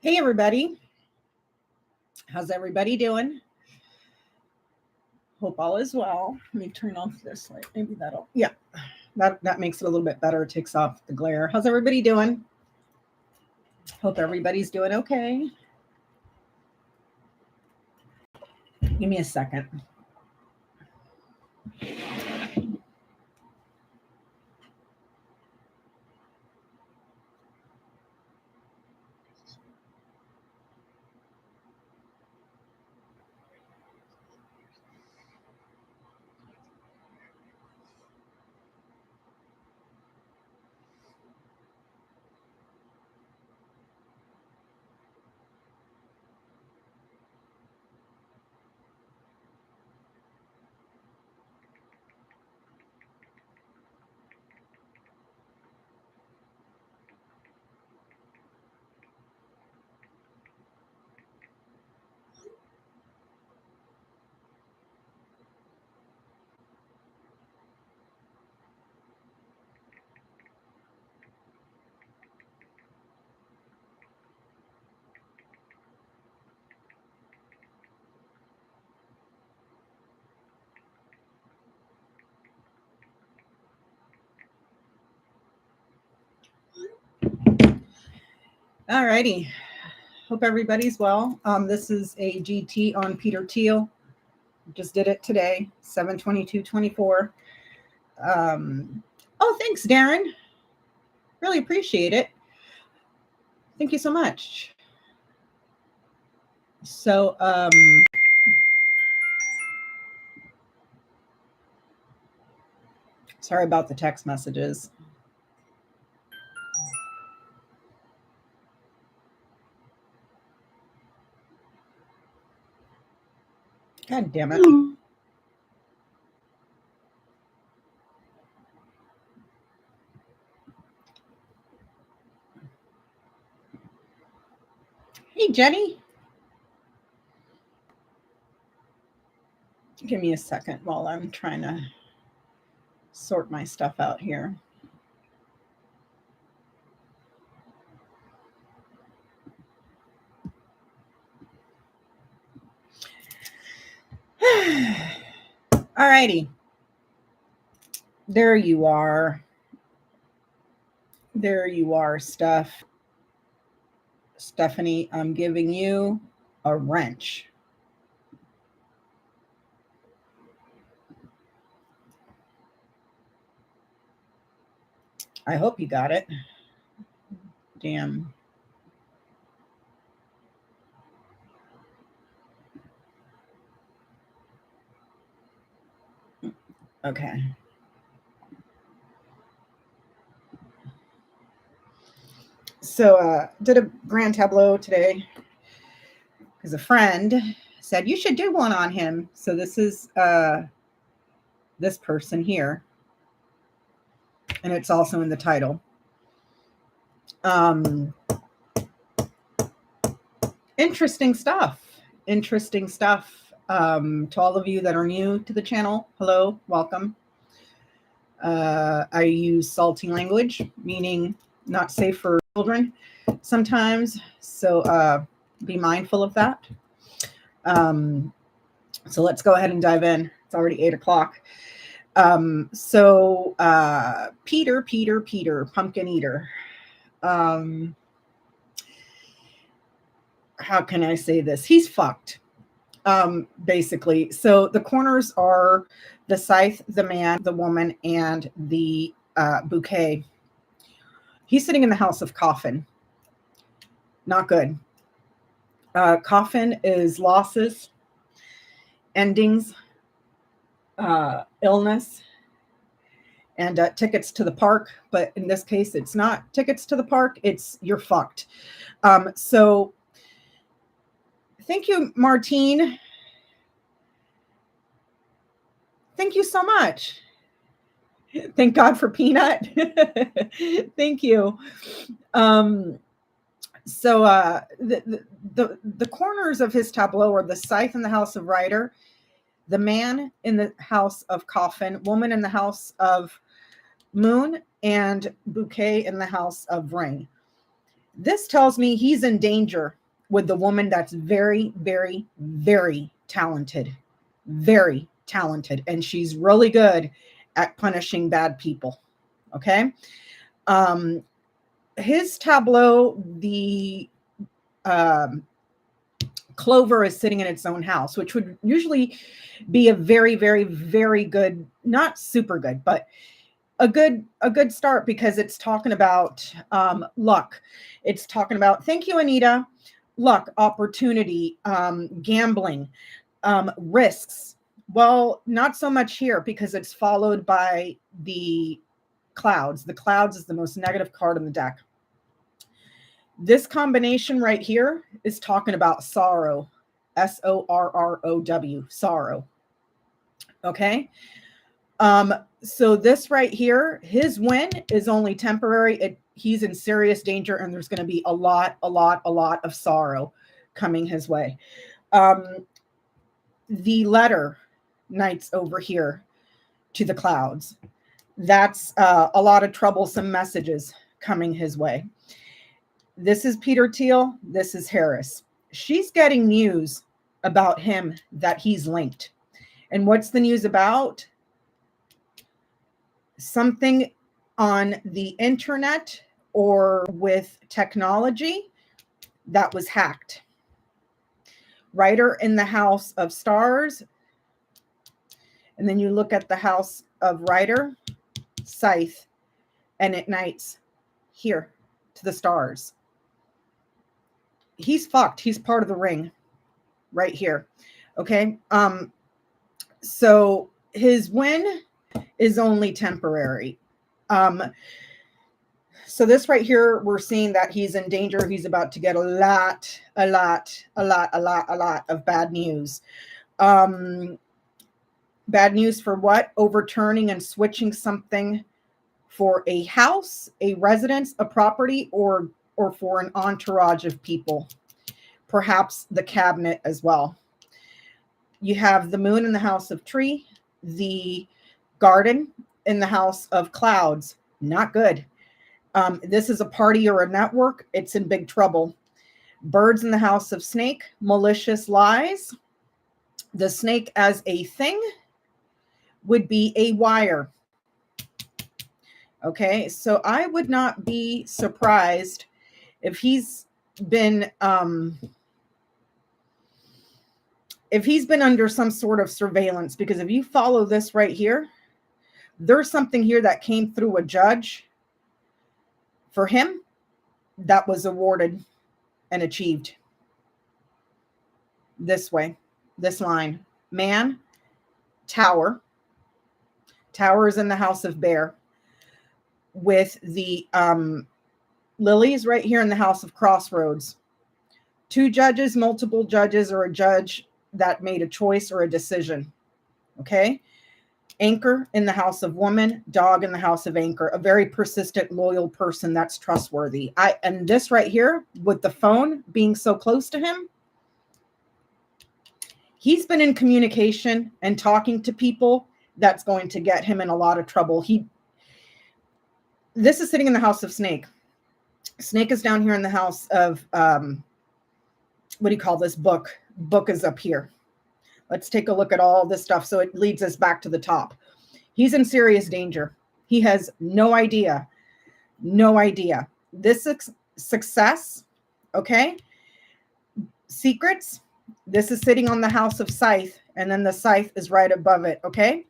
Hey, everybody. How's everybody doing? Hope all is well. Let me turn off this light. Maybe that'll, yeah, that makes it a little bit better. It takes off the glare. How's everybody doing? Hope everybody's doing okay. Give me a second. All righty. Hope everybody's well. This is a GT on Peter Thiel. Just did it today, 7/22/24. Oh, thanks, Darren. Really appreciate it. Thank you so much. So, sorry about the text messages. God damn it. Hey, Jenny. Give me a second while I'm trying to sort my stuff out here. All righty. There you are. There you are, Stephanie, I'm giving you a wrench. I hope you got it. Damn. Okay. So did a grand tableau today because a friend said you should do one on him. So this is this person here. And it's also in the title. Interesting stuff. Interesting stuff. To all of you that are new to the channel, hello, welcome. I use salty language, meaning not safe for children sometimes. So be mindful of that. So let's go ahead and dive in. It's already 8 o'clock. Peter, pumpkin eater. How can I say this? He's fucked, basically. So the corners are the scythe, the man, the woman, and the bouquet. He's sitting in the house of coffin. Not good. Coffin is losses, endings, illness, and tickets to the park. But in this case, it's not tickets to the park. It's you're fucked. So thank you, Martine. Thank you so much. Thank God for Peanut. Thank you. So the corners of his tableau are the scythe in the house of Rider, the man in the house of coffin, woman in the house of moon, and bouquet in the house of ring. This tells me he's in danger with the woman that's very, very, very talented. Very talented. And she's really good at punishing bad people. Okay. His tableau, the clover is sitting in its own house, which would usually be a very, very, very good, not super good, but a good start, because it's talking about luck. It's talking about, thank you, Anita, luck, opportunity, gambling, risks. Well, not so much here, because it's followed by the clouds. The clouds is the most negative card in the deck. This combination right here is talking about sorrow, sorrow, sorrow. Okay. So this right here, his win is only temporary. He's in serious danger, and there's going to be a lot of sorrow coming his way. The letter Knights over here to the clouds. That's a lot of troublesome messages coming his way. This is Peter Thiel. This is Harris. She's getting news about him that he's linked. And what's the news about? Something on the internet or with technology that was hacked. Writer in the house of stars. And then you look at the house of writer, scythe, and it Knights here to the stars. He's fucked. He's part of the ring right here. Okay. So his win is only temporary. So this right here, we're seeing that he's in danger. He's about to get a lot of bad news. Bad news for what? Overturning and switching something for a house, a residence, a property, or for an entourage of people, perhaps the cabinet as well. You have the moon in the house of tree, the garden in the house of clouds. Not good. This is a party or a network. It's in big trouble. Birds in the house of snake, malicious lies. The snake as a thing would be a wire. Okay, so I would not be surprised if he's been under some sort of surveillance, because if you follow this right here, there's something here that came through a judge for him that was awarded and achieved this way, this line. Man, tower. Tower is in the house of bear, with the lilies right here in the house of crossroads. Two judges, multiple judges, or a judge that made a choice or a decision. Okay. Anchor in the house of woman, dog in the house of anchor, a very persistent, loyal person that's trustworthy. And this right here, with the phone being so close to him, he's been in communication and talking to people that's going to get him in a lot of trouble. This is sitting in the house of snake. Snake is down here in the house of, what do you call this? Book. Book is up here. Let's take a look at all this stuff. So it leads us back to the top. He's in serious danger. He has no idea. No idea. This success, okay? Secrets. This is sitting on the house of scythe, and then the scythe is right above it, okay?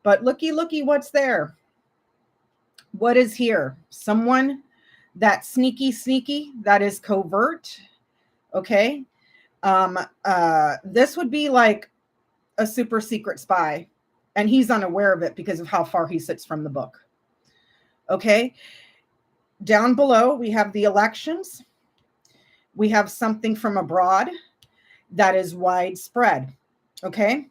But looky, what's there? What is here? Someone that's sneaky, that is covert, okay? This would be like a super secret spy, and he's unaware of it because of how far he sits from the book. Okay. Down below, we have the elections. We have something from abroad that is widespread. Okay.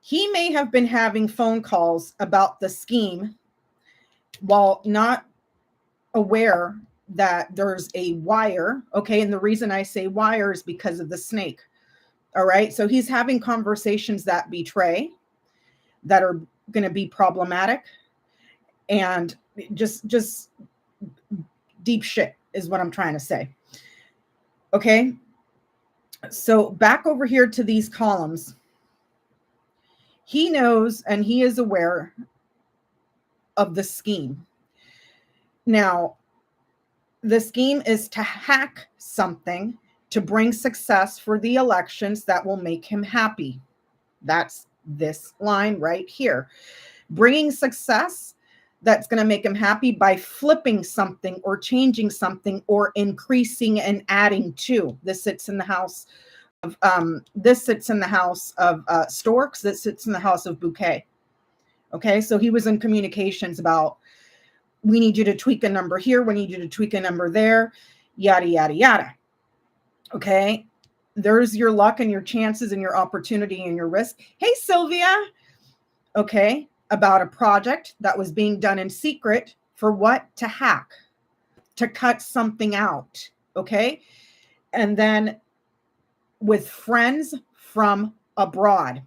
He may have been having phone calls about the scheme while not aware that there's a wire. Okay. And the reason I say wire is because of the snake. All right. So he's having conversations that betray, that are going to be problematic, and just deep shit. is what I'm trying to say. Okay. So back over here to these columns. He knows and he is aware of the scheme. Now, the scheme is to hack something to bring success for the elections that will make him happy. That's this line right here. Bringing success that's going to make him happy by flipping something or changing something or increasing and adding to. This sits in the house of Storks. This sits in the house of Bouquet. Okay, so he was in communications about, we need you to tweak a number here, we need you to tweak a number there, yada, yada, yada. Okay, there's your luck and your chances and your opportunity and your risk. Hey, Sylvia. Okay, about a project that was being done in secret for what? To hack, to cut something out. Okay, and then with friends from abroad.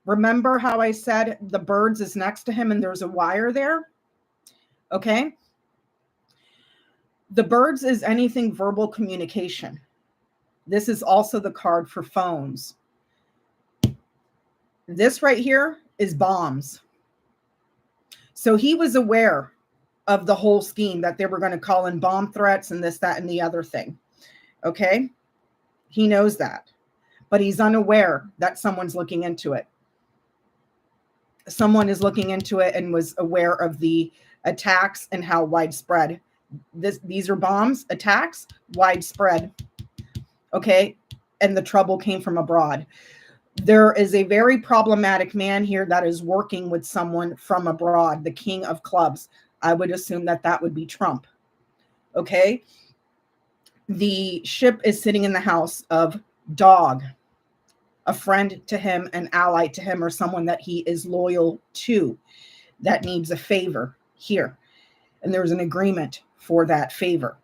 Remember how I said the birds is next to him and there's a wire there? Okay. The birds is anything verbal communication. This is also the card for phones. This right here is bombs. So he was aware of the whole scheme that they were going to call in bomb threats and this, that, and the other thing. Okay. He knows that, but he's unaware that someone's looking into it. Someone is looking into it and was aware of the attacks and how widespread these are bombs, attacks, widespread. Okay. And the trouble came from abroad. There is a very problematic man here that is working with someone from abroad, the King of Clubs. I would assume that that would be Trump. Okay. The ship is sitting in the house of Dog, a friend to him, an ally to him, or someone that he is loyal to that needs a favor here. And there's an agreement for that favor.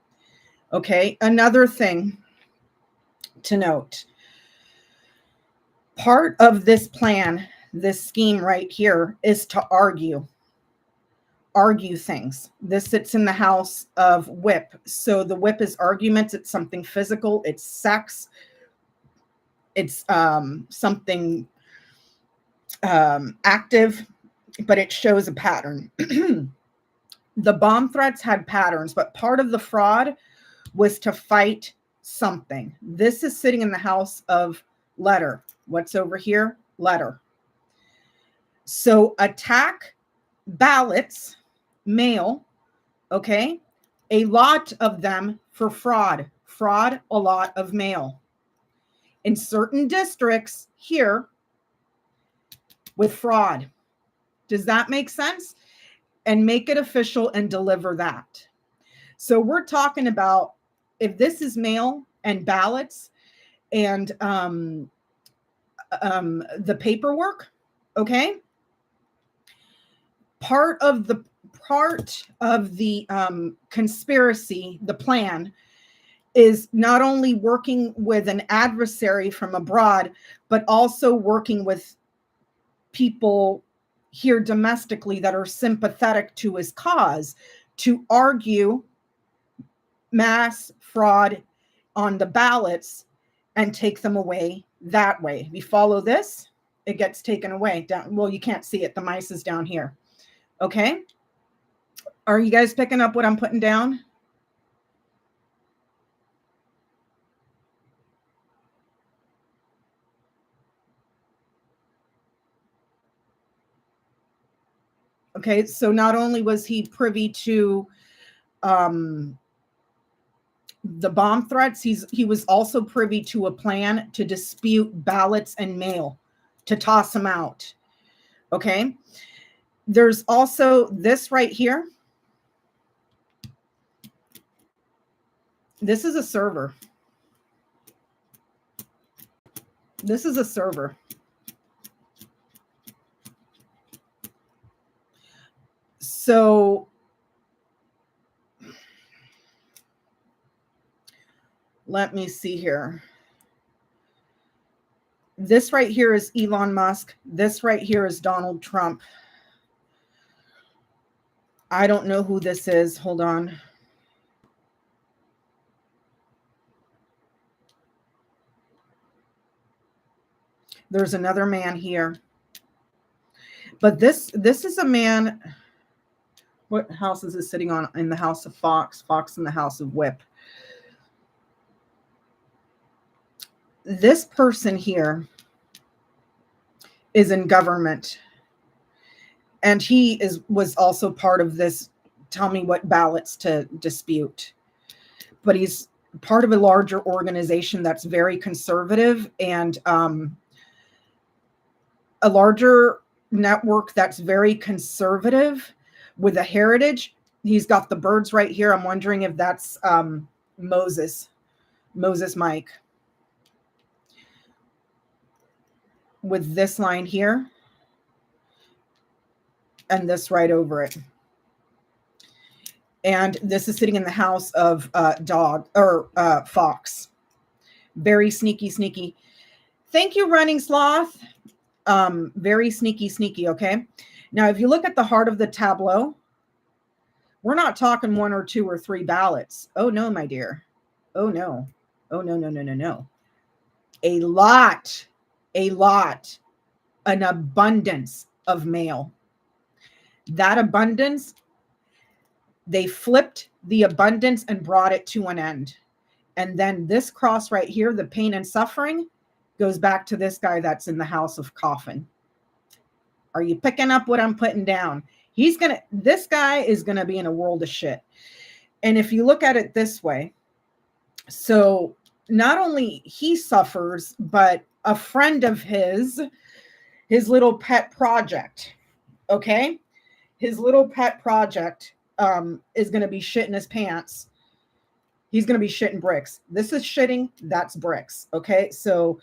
Okay. Another thing to note, part of this plan, this scheme right here, is to argue things. This sits in the house of whip. So the whip is arguments. It's something physical. It's sex. It's something active, but it shows a pattern. The bomb threats had patterns, but part of the fraud was to fight something. This is sitting in the house of letter. What's over here? Letter. So attack ballots, mail, okay? A lot of them for fraud. Fraud, a lot of mail. In certain districts here with fraud. Does that make sense? And make it official and deliver that. So we're talking about, if this is mail and ballots and the paperwork, okay? Part of the conspiracy, the plan, is not only working with an adversary from abroad, but also working with people here domestically that are sympathetic to his cause to argue mass fraud on the ballots and take them away that way. If you follow this, it gets taken away. Down. Well, you can't see it. The mice is down here. Okay. Are you guys picking up what I'm putting down? Okay, so not only was he privy to the bomb threats, he was also privy to a plan to dispute ballots and mail, to toss them out. Okay, there's also this right here. This is a server. This is a server. So let me see here. This right here is Elon Musk. This right here is Donald Trump. I don't know who this is. Hold on. There's another man here. But this is a man. What house is this sitting on? In the house of Fox. Fox in the house of Whip. This person here is in government. And he was also part of this tell me what ballots to dispute. But he's part of a larger organization that's very conservative, and a larger network that's very conservative with a heritage. He's got the birds right here. I'm wondering if that's Moses Mike. With this line here and this right over it. And this is sitting in the house of Fox. Very sneaky. Thank you, Running Sloth. Very sneaky, okay? Now, if you look at the heart of the tableau, we're not talking 1 or 2 or 3 ballots. Oh, no, my dear. Oh, no. Oh, no. A lot, an abundance of mail. That abundance, they flipped the abundance and brought it to an end. And then this cross right here, the pain and suffering, goes back to this guy that's in the house of Coffin. Are you picking up what I'm putting down? This guy is going to be in a world of shit. And if you look at it this way, so not only he suffers, but a friend of his little pet project, okay? His little pet project is going to be shitting his pants. He's going to be shitting bricks. This is shitting, that's bricks, okay? So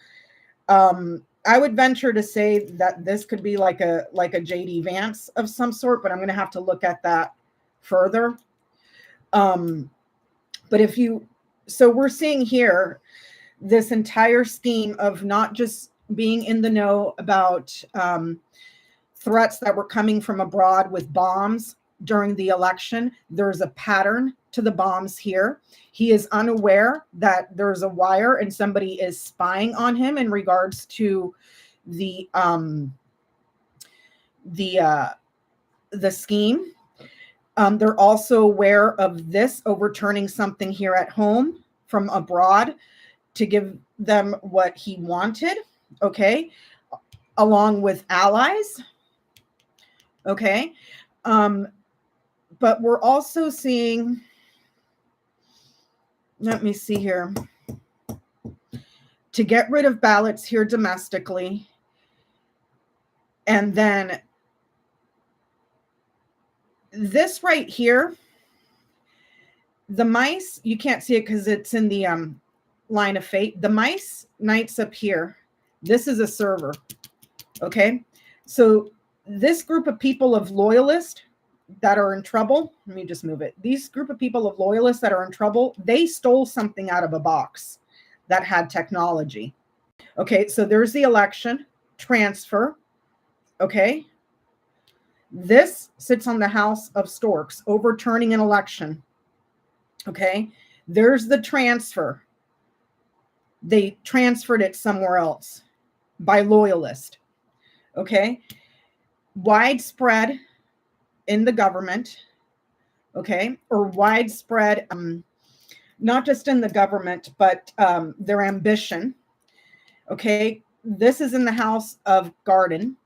I would venture to say that this could be like a JD Vance of some sort, but I'm going to have to look at that further. But so we're seeing here this entire scheme of not just being in the know about threats that were coming from abroad with bombs during the election. There's a pattern to the bombs here. He is unaware that there's a wire and somebody is spying on him in regards to the scheme. They're also aware of this overturning something here at home from abroad to give them what he wanted, okay, along with allies, okay. But we're also seeing, let me see here, to get rid of ballots here domestically. And then this right here, the mice, you can't see it because it's in the line of fate. The mice knights up here, this is a server, okay? So this group of people of loyalists that are in trouble, let me just move it. These group of people of loyalists that are in trouble, they stole something out of a box that had technology. Okay, so there's the election, transfer, okay? This sits on the house of storks, overturning an election, okay? There's the transfer. They transferred it somewhere else by loyalist, okay? Widespread in the government, okay? Or widespread, not just in the government, but their ambition, okay? This is in the house of garden.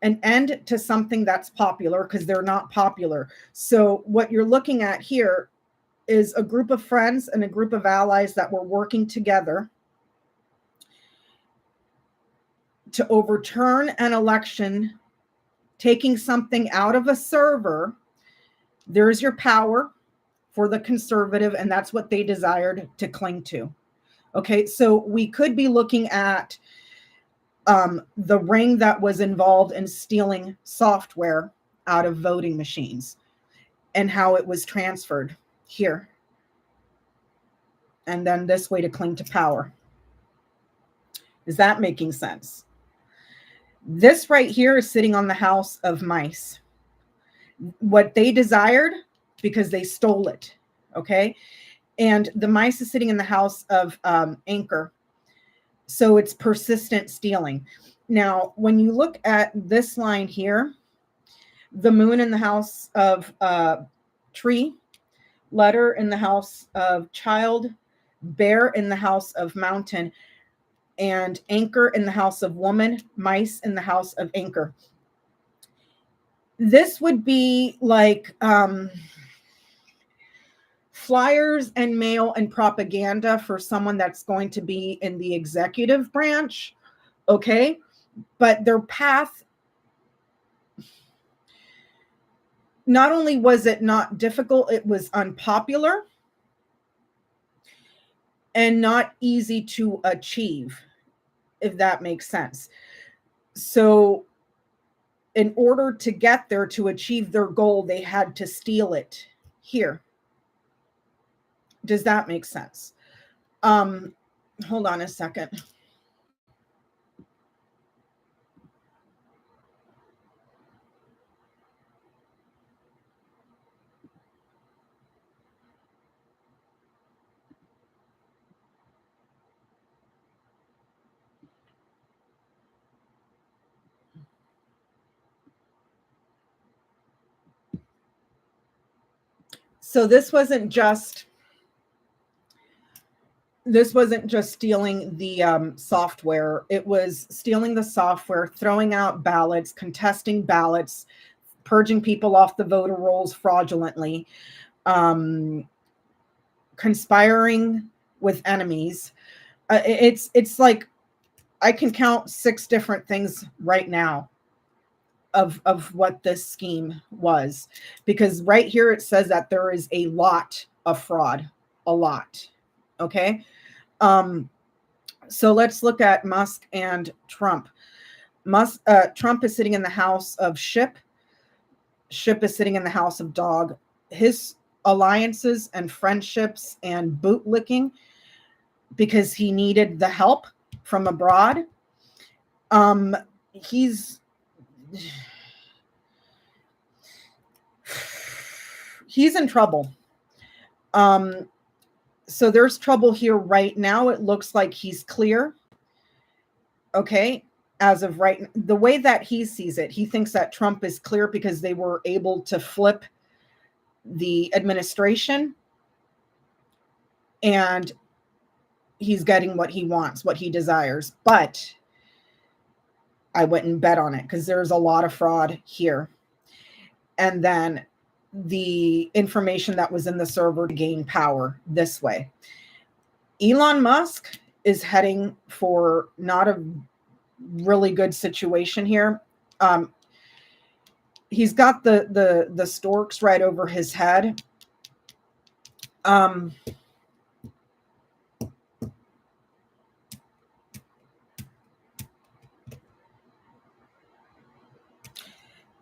An end to something that's popular because they're not popular. So what you're looking at here is a group of friends and a group of allies that were working together to overturn an election, taking something out of a server. There's your power for the conservative, and that's what they desired to cling to. Okay, so we could be looking at the ring that was involved in stealing software out of voting machines and how it was transferred here. And then this way to cling to power. Is that making sense? This right here is sitting on the house of mice. What they desired because they stole it, okay? And the mice is sitting in the house of anchor. So it's persistent stealing. Now, when you look at this line here, the moon in the house of tree, letter in the house of child, bear in the house of mountain, and anchor in the house of woman, mice in the house of anchor. This would be like flyers and mail and propaganda for someone that's going to be in the executive branch. Okay. But their path, not only was it not difficult, it was unpopular and not easy to achieve, if that makes sense. So in order to get there, to achieve their goal, they had to steal it here. Does that make sense? Hold on a second. So this wasn't just stealing the software. It was stealing the software, throwing out ballots, contesting ballots, purging people off the voter rolls fraudulently, conspiring with enemies. It's like I can count 6 different things right now of what this scheme was, because right here it says that there is a lot of fraud, a lot. Okay. So let's look at Musk and Trump. Trump is sitting in the house of ship. Ship is sitting in the house of dog. His alliances and friendships and bootlicking, because he needed the help from abroad. He's in trouble. So there's trouble here right now. It looks like he's clear. Okay. As of right, the way that he sees it, he thinks that Trump is clear because they were able to flip the administration and he's getting what he wants, what he desires. But I wouldn't bet on it because there's a lot of fraud here. And then the information that was in the server to gain power this way. Elon Musk is heading for not a really good situation here. He's got the storks right over his head.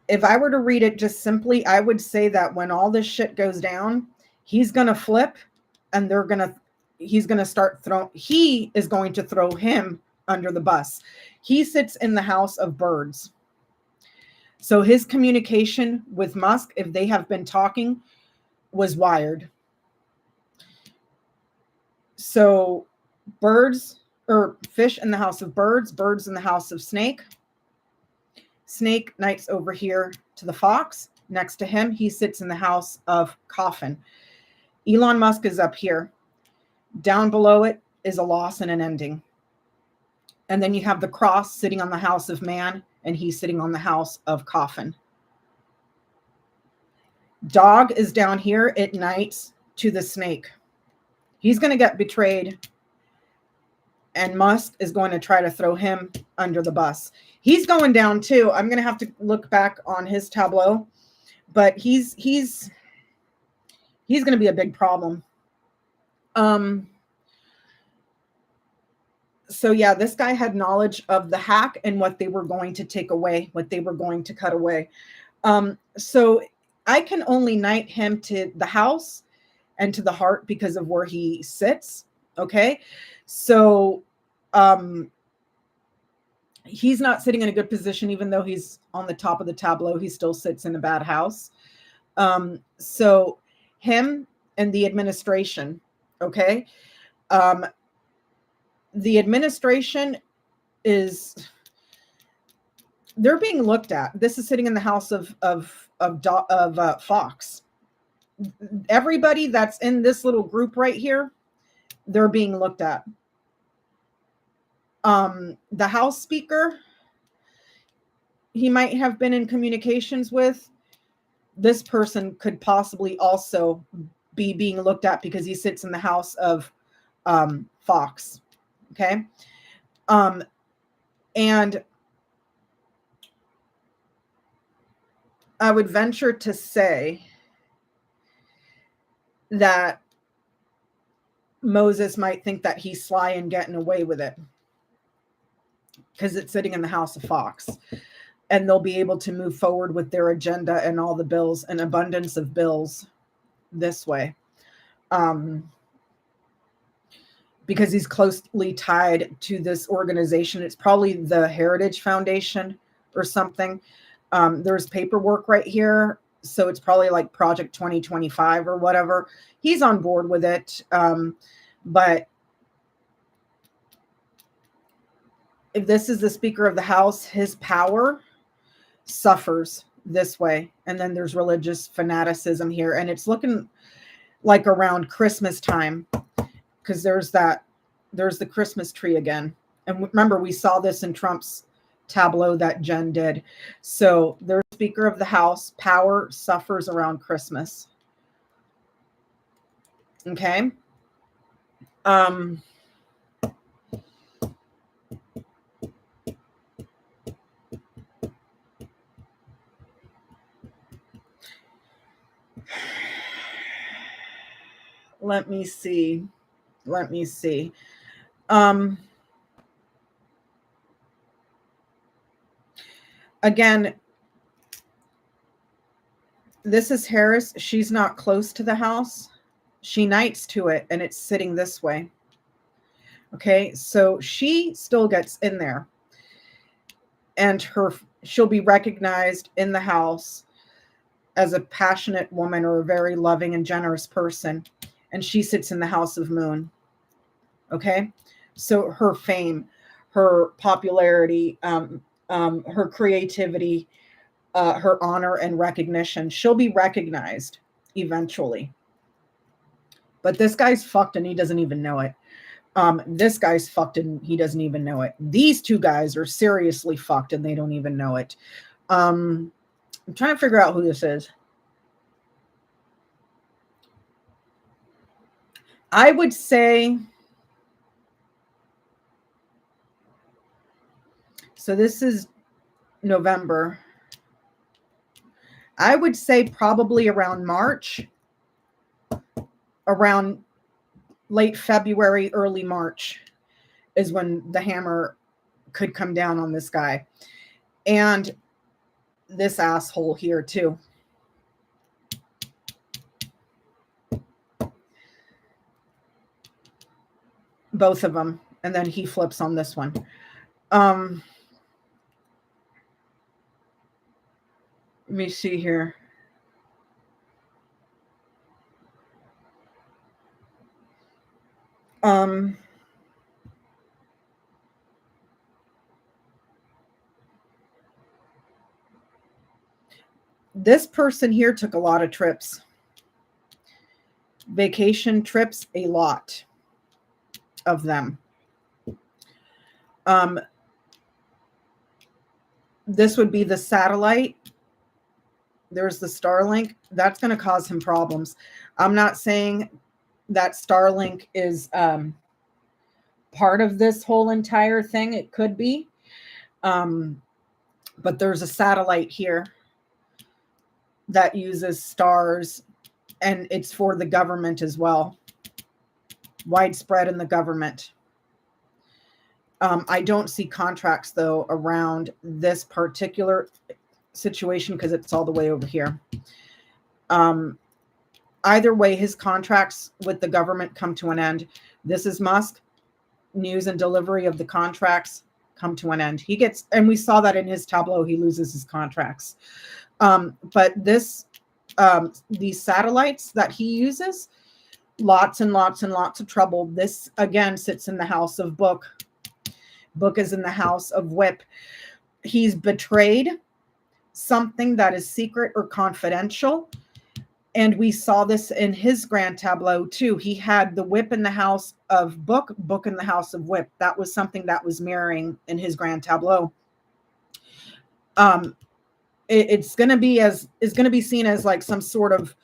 If I were to read it just simply, I would say that when all this shit goes down, he's going to flip and he's going to start he is going to throw him under the bus. He sits in the house of birds. So his communication with Musk, if they have been talking, was wired. So birds or fish in the house of birds, birds in the house of snake. Snake Knight's over here to the fox. Next to him, he sits in the house of coffin. Elon Musk is up here. Down below it is a loss and an ending. And then you have the cross sitting on the house of man, and he's sitting on the house of coffin. Dog is down here at night to the snake. He's going to get betrayed, and Musk is going to try to throw him under the bus. He's going down too. I'm going to have to look back on his tableau, but he's going to be a big problem. So yeah, this guy had knowledge of the hack and what they were going to take away, what they were going to cut away. So I can only knight him to the house and to the heart because of where he sits. Okay. So, he's not sitting in a good position, even though he's on the top of the tableau, he still sits in a bad house. So him and the administration. Okay. the administration is, they're being looked at. This is sitting in the house of Fox. Everybody that's in this little group right here, they're being looked at. The House Speaker, he might have been in communications with. This person could possibly also be being looked at because he sits in the house of Fox. Okay. And I would venture to say that Moses might think that he's sly and getting away with it because it's sitting in the house of Fox, and they'll be able to move forward with their agenda and all the bills, an abundance of bills this way. Because he's closely tied to this organization. It's probably the Heritage Foundation or something. There's paperwork right here. So it's probably like Project 2025 or whatever. He's on board with it. But if this is the Speaker of the House, his power suffers this way. And then there's religious fanaticism here. And it's looking like around Christmas time, because there's the Christmas tree again. And remember, we saw this in Trump's tableau that Jen did. So there's Speaker of the House, power suffers around Christmas. Okay. Let me see. Again, this is Harris. She's not close to the house. She knights to it, and it's sitting this way. Okay, so she still gets in there, and she'll be recognized in the house as a passionate woman or a very loving and generous person, and she sits in the house of Moon. Okay, so her fame, her popularity, her creativity, her honor and recognition, she'll be recognized eventually. But this guy's fucked and he doesn't even know it. This guy's fucked and he doesn't even know it. These two guys are seriously fucked and they don't even know it. I'm trying to figure out who this is. I would say, so this is November. I would say probably around March, around late February, early March is when the hammer could come down on this guy. And this asshole here too. Both of them. And then he flips on this one. Let me see here. This person here took a lot of trips. Vacation trips, a lot of them. This would be the satellite. There's the Starlink. That's going to cause him problems. I'm not saying that Starlink is part of this whole entire thing. It could be. But there's a satellite here that uses stars, and it's for the government as well. Widespread in the government. I don't see contracts, though, around this particular situation because it's all the way over here. Either way, his contracts with the government come to an end. This is Musk. News and delivery of the contracts come to an end. He gets, and we saw that in his tableau, he loses his contracts. But these satellites that he uses lots and lots and lots of trouble. This again sits in the house of book. Book is in the house of whip. He's betrayed something that is secret or confidential. And we saw this in his grand tableau too. He had the whip in the house of book, book in the house of whip. That was something that was mirroring in his grand tableau. It's going to be seen as like some sort of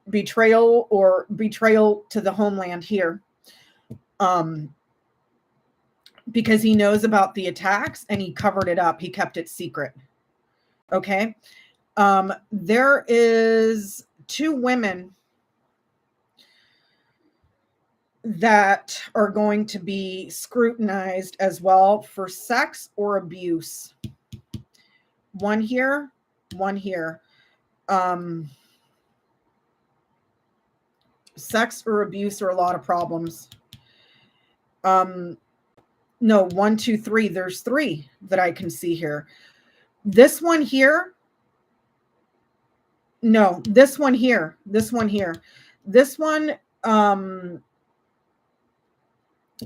betrayal or betrayal to the homeland here. Because he knows about the attacks and he covered it up. He kept it secret. Okay. There is 2 women that are going to be scrutinized as well for sex or abuse. One here, one here. Sex or abuse are a lot of problems. No, 1, 2, 3. There's 3 that I can see here. This one here. No, this one here. This one here. This one,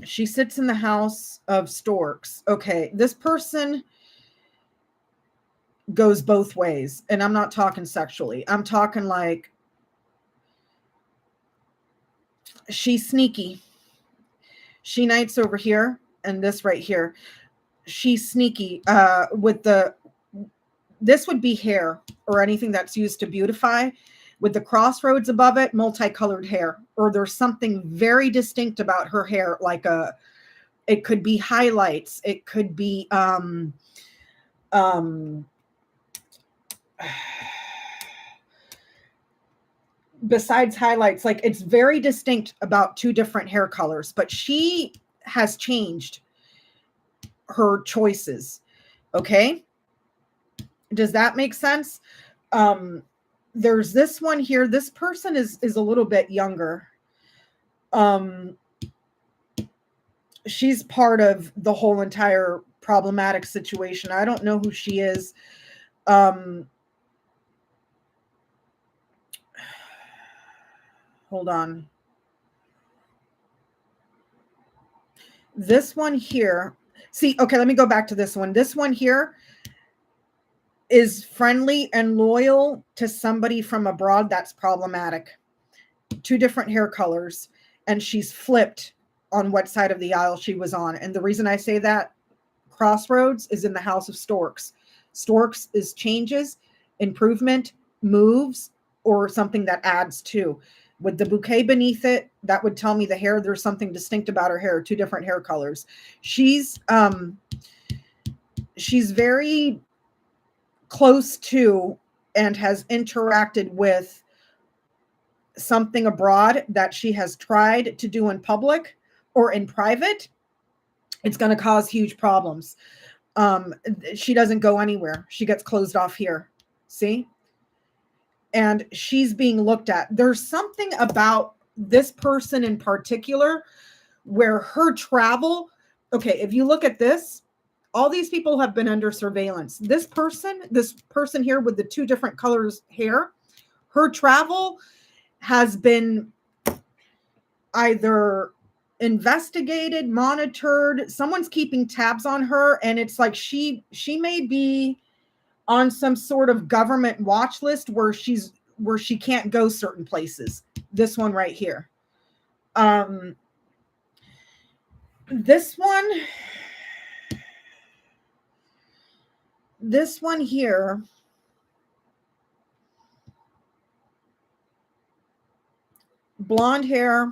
she sits in the house of storks. Okay, this person goes both ways. And I'm not talking sexually. I'm talking like she's sneaky. She nights over here and this right here. She's sneaky with this would be hair or anything that's used to beautify. With the crossroads above it, multicolored hair, or there's something very distinct about her hair. Like it could be highlights. It could be, besides highlights, like it's very distinct about 2 different hair colors, but she has changed her choices. Okay. Does that make sense? There's this one here. This person is a little bit younger. She's part of the whole entire problematic situation. I don't know who she is. Hold on. This one here. See, okay, let me go back to this one. This one here is friendly and loyal to somebody from abroad that's problematic. 2 different hair colors, and she's flipped on what side of the aisle she was on. And the reason I say that, crossroads is in the house of storks. Storks is changes, improvement, moves, or something that adds to. With the bouquet beneath it, that would tell me the hair, there's something distinct about her hair, 2 different hair colors. She's very close to and has interacted with something abroad that she has tried to do in public or in private. It's going to cause huge problems. She doesn't go anywhere. She gets closed off here. See? And she's being looked at. There's something about this person in particular where her travel, okay, if you look at this, all these people have been under surveillance. This person here with the 2 different colors hair, her travel has been either investigated, monitored, someone's keeping tabs on her, and it's like she may be on some sort of government watch list where she can't go certain places. This one right here. This one here, blonde hair.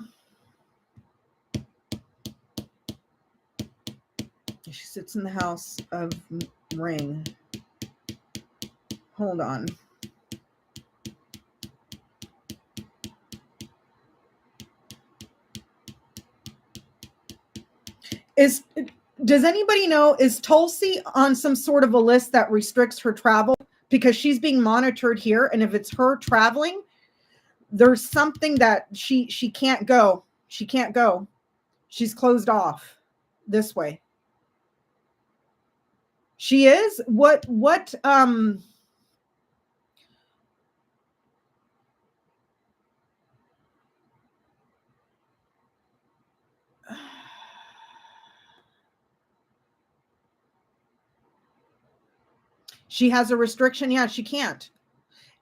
She sits in the house of ring. Hold on. Does anybody know, is Tulsi on some sort of a list that restricts her travel? Because she's being monitored here, and if it's her traveling, there's something that she can't go. She can't go. She's closed off this way. She is? What She has a restriction. Yeah, she can't.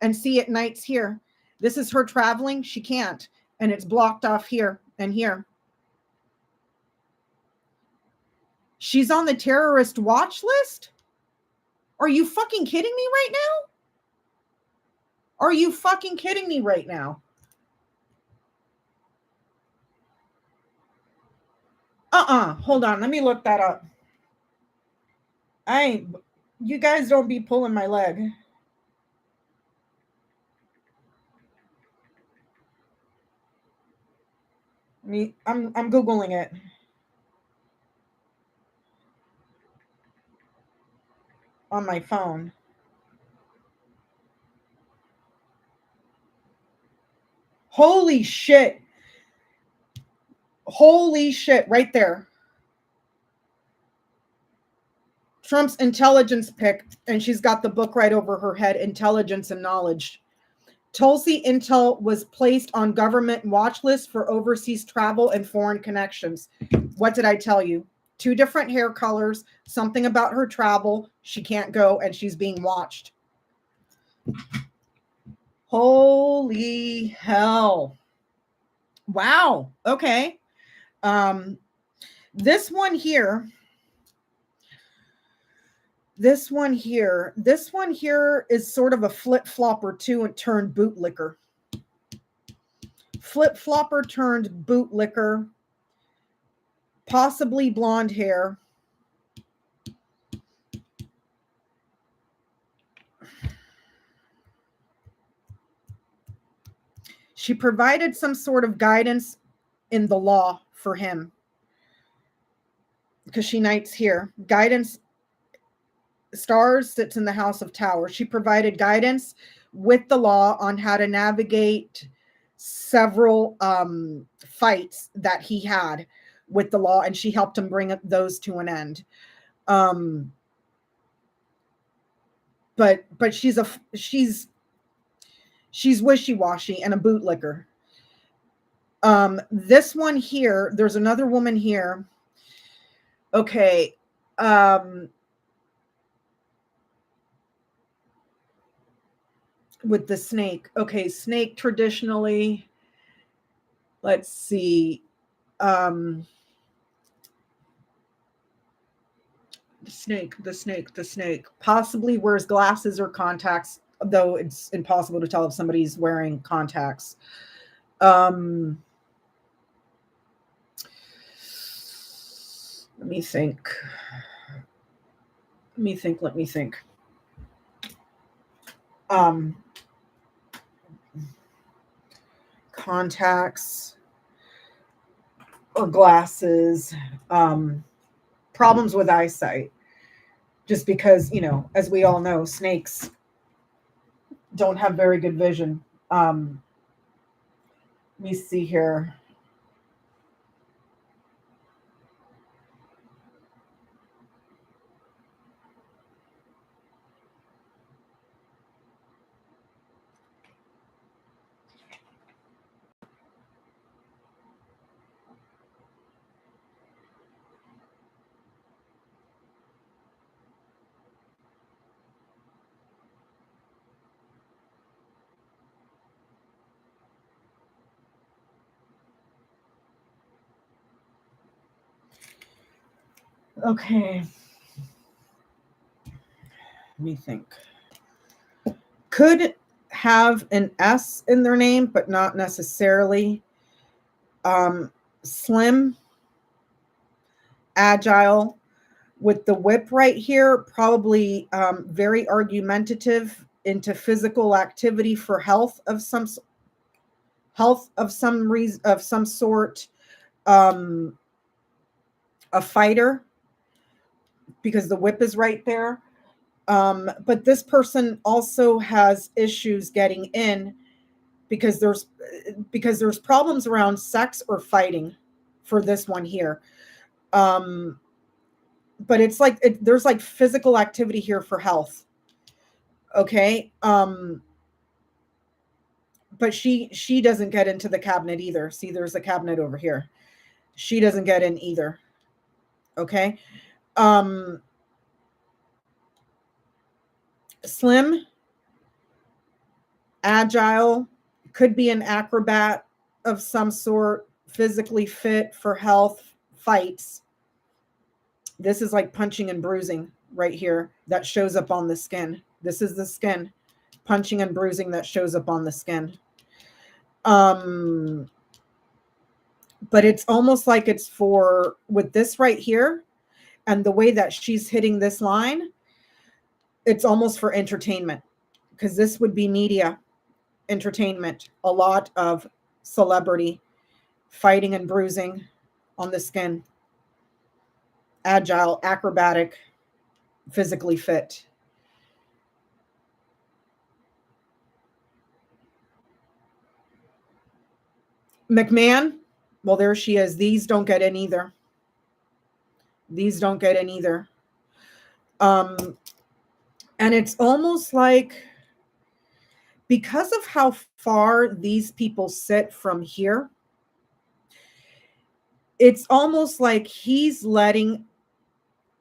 And see, at nights here. This is her traveling. She can't. And it's blocked off here and here. She's on the terrorist watch list? Are you fucking kidding me right now? Are you fucking kidding me right now? Hold on. Let me look that up. You guys don't be pulling my leg. I'm Googling it. On my phone. Holy shit. Holy shit, right there. Trump's intelligence pick, and she's got the book right over her head, Intelligence and Knowledge. Tulsi Intel was placed on government watch list for overseas travel and foreign connections. What did I tell you? 2 different hair colors, something about her travel. She can't go, and she's being watched. Holy hell. Wow. Okay. This one here is sort of a flip-flopper turned bootlicker. Flip-flopper turned bootlicker, possibly blonde hair. She provided some sort of guidance in the law for him because she knights here. Guidance. Stars sits in the House of Towers. She provided guidance with the law on how to navigate several fights that he had with the law, and she helped him bring those to an end. But she's wishy-washy and a bootlicker. This one here, there's another woman here. Okay. With the snake. Okay, snake traditionally, let's see. The snake possibly wears glasses or contacts, though it's impossible to tell if somebody's wearing contacts. Let me think. Contacts or glasses, problems with eyesight, just because, as we all know, snakes don't have very good vision. Let me see here. Okay. Let me think. Could have an S in their name, but not necessarily. Slim, agile, with the whip right here, probably very argumentative, into physical activity for health of some reason, of some sort. A fighter, because the whip is right there. But this person also has issues getting in because there's problems around sex or fighting for this one here. But it's like there's like physical activity here for health. Okay. But she doesn't get into the cabinet either. See, there's a cabinet over here. She doesn't get in either. Okay. Slim, agile, could be an acrobat of some sort, physically fit for health, fights. This is like punching and bruising right here that shows up on the skin. This is the skin, punching and bruising that shows up on the skin. But it's almost like it's for, with this right here and the way that she's hitting this line, it's almost for entertainment, because this would be media, entertainment, a lot of celebrity, fighting and bruising on the skin, agile, acrobatic, physically fit. McMahon, well, there she is. These don't get in either. These don't get in either. And it's almost like, because of how far these people sit from here, it's almost like he's letting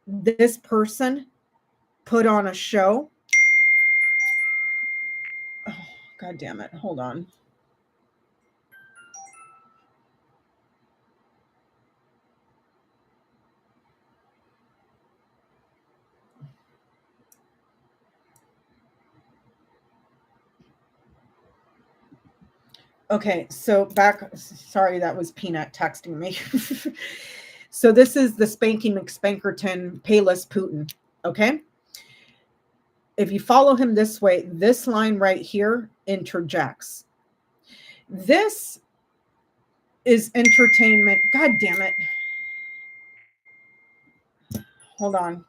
this person put on a show. Oh, God damn it. Hold on. Okay, so back, sorry, that was Peanut texting me. So this is the Spanky McSpankerton Payless Putin, okay? If you follow him this way, this line right here interjects. This is entertainment. God damn it. Hold on.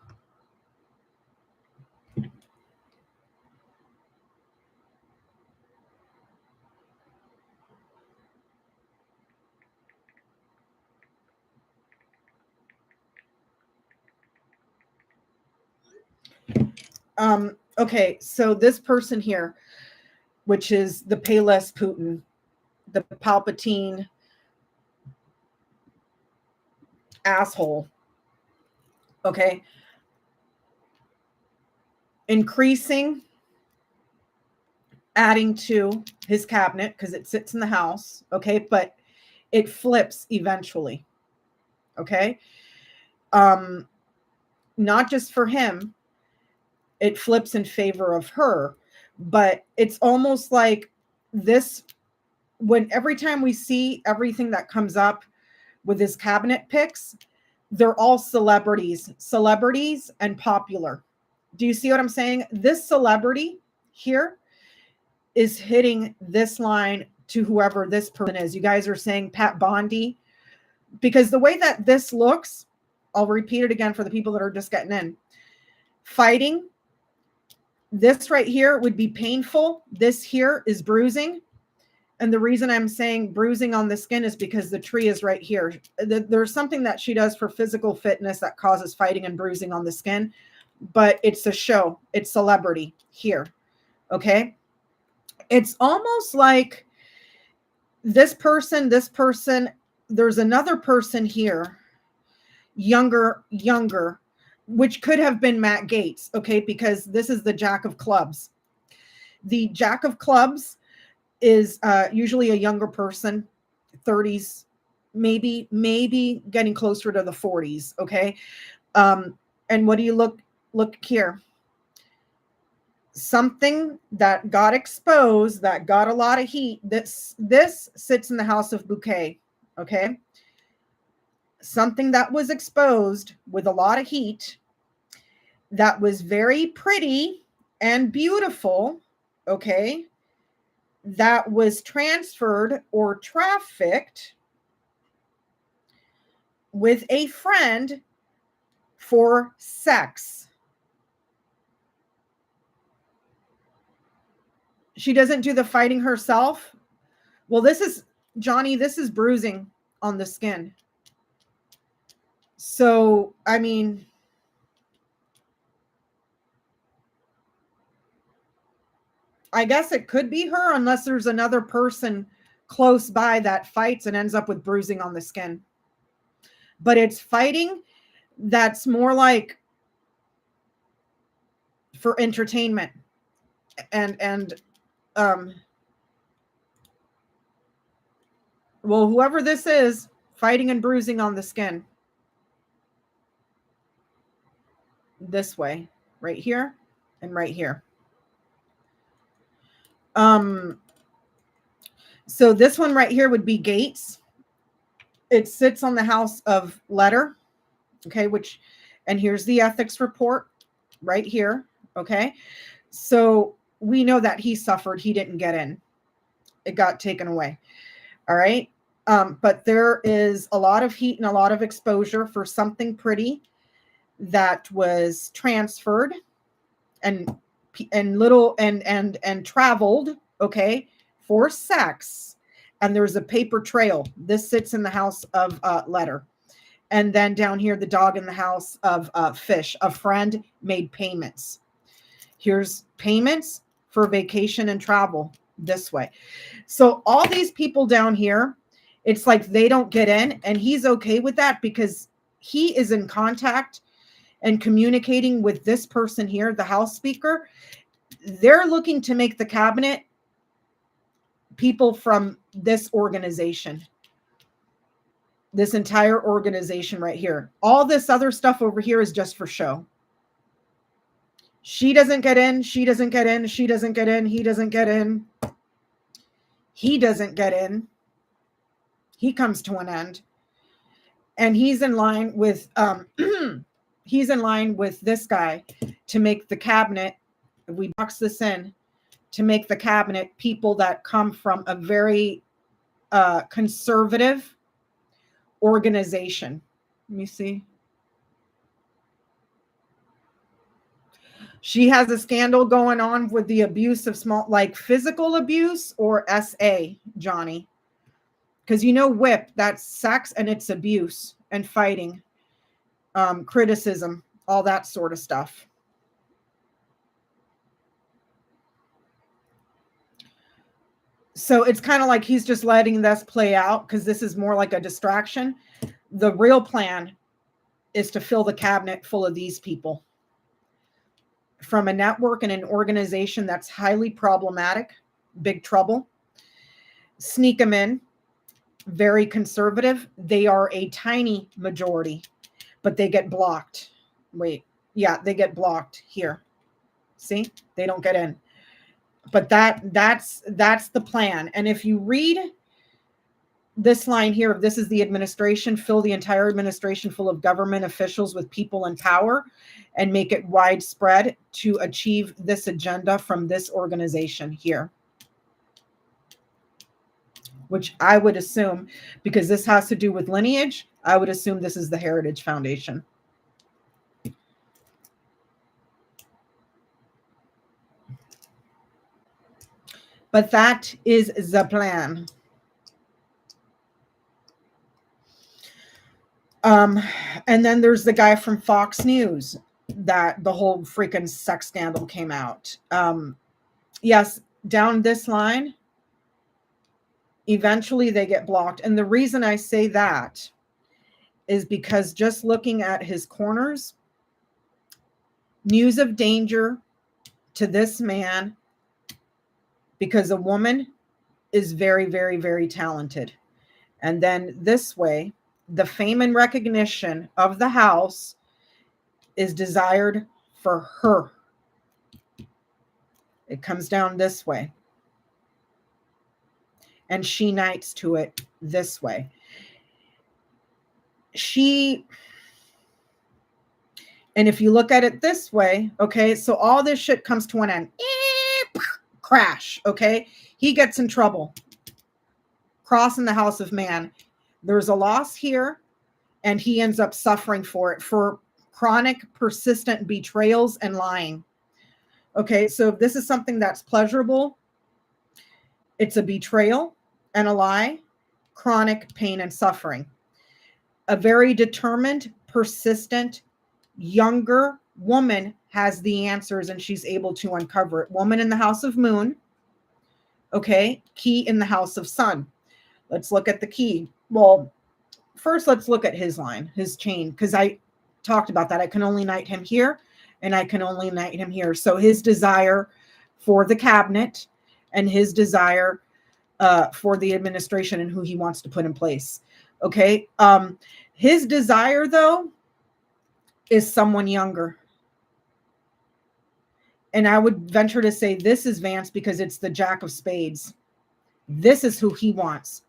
Okay, so this person here, which is the Payless Putin, the Palpatine asshole, okay, increasing, adding to his cabinet because it sits in the house, okay, but it flips eventually, okay, not just for him, it flips in favor of her, but it's almost like this, when every time we see everything that comes up with his cabinet picks, they're all celebrities and popular. Do you see what I'm saying? This celebrity here is hitting this line to whoever this person is. You guys are saying Pat Bondi, because the way that this looks, I'll repeat it again for the people that are just getting in. Fighting, this right here would be painful. This here is bruising. And the reason I'm saying bruising on the skin is because the tree is right here. There's something that she does for physical fitness that causes fighting and bruising on the skin, but it's a show. It's celebrity here. Okay. It's almost like this person, there's another person here, younger, which could have been Matt Gaetz. Okay. Because this is the Jack of Clubs. The Jack of Clubs is usually a younger person, 30s, maybe getting closer to the 40s. Okay. And what do you look here? Something that got exposed, that got a lot of heat. This sits in the house of bouquet. Okay. Something that was exposed with a lot of heat, that was very pretty and beautiful. Okay. That was transferred or trafficked with a friend for sex. She doesn't do the fighting herself. Well, this is, Johnny, this is bruising on the skin. So, I mean, I guess it could be her, unless there's another person close by that fights and ends up with bruising on the skin. But it's fighting that's more like for entertainment. well, whoever this is, fighting and bruising on the skin. This way, right here and right here. So this one right here would be Gates. It sits on the house of letter. Okay, and here's the ethics report right here. Okay, so we know that he suffered. He didn't get in. It got taken away. All right. But there is a lot of heat and a lot of exposure for something pretty that was transferred and traveled, okay, for sex. And there's a paper trail. This sits in the house of letter. And then down here, the dog in the house of fish. A friend made payments. Here's payments for vacation and travel this way. So all these people down here, it's like they don't get in, and he's okay with that because he is in contact and communicating with this person here, the House Speaker. They're looking to make the cabinet people from this organization. This entire organization right here. All this other stuff over here is just for show. She doesn't get in. She doesn't get in. She doesn't get in. He doesn't get in. He doesn't get in. He comes to an end. And he's in line with he's in line with this guy to make the cabinet, if we box this in, to make the cabinet people that come from a very conservative organization. Let me see. She has a scandal going on with the abuse of like physical abuse or SA, Johnny. Because you know, whip, that's sex and it's abuse and fighting, criticism, all that sort of stuff. So it's kind of like he's just letting this play out because this is more like a distraction. The real plan is to fill the cabinet full of these people from a network and an organization that's highly problematic, big trouble. Sneak them in, very conservative. They are a tiny majority, but they get blocked. Wait, yeah, they get blocked here. See, they don't get in. But that's the plan. And if you read this line here, if this is the administration, fill the entire administration full of government officials with people in power and make it widespread to achieve this agenda from this organization here. Which I would assume, because this has to do with lineage, I would assume this is the Heritage Foundation. But that is the plan. And then there's the guy from Fox News that the whole freaking sex scandal came out. Yes, down this line, eventually they get blocked. And the reason I say that is because just looking at his corners, news of danger to this man, because a woman is very, very, very talented. And then this way, the fame and recognition of the house is desired for her. It comes down this way. And she knights to it this way. And if you look at it this way, okay, so all this shit comes to an end. Crash, okay? He gets in trouble. Crossing the house of man. There's a loss here, and he ends up suffering for it, for chronic, persistent betrayals and lying. Okay, so if this is something that's pleasurable, it's a betrayal and a lie, chronic pain and suffering. A very determined, persistent, younger woman has the answers, and she's able to uncover it. Woman in the house of moon. Okay, key in the house of sun. Let's look at the key. Well, first let's look at his line, his chain, because I talked about that. I can only knight him here, and I can only knight him here. So his desire for the cabinet and his desire for the administration and who he wants to put in place. Okay. His desire, though, is someone younger. And I would venture to say this is Vance because it's the Jack of Spades. This is who he wants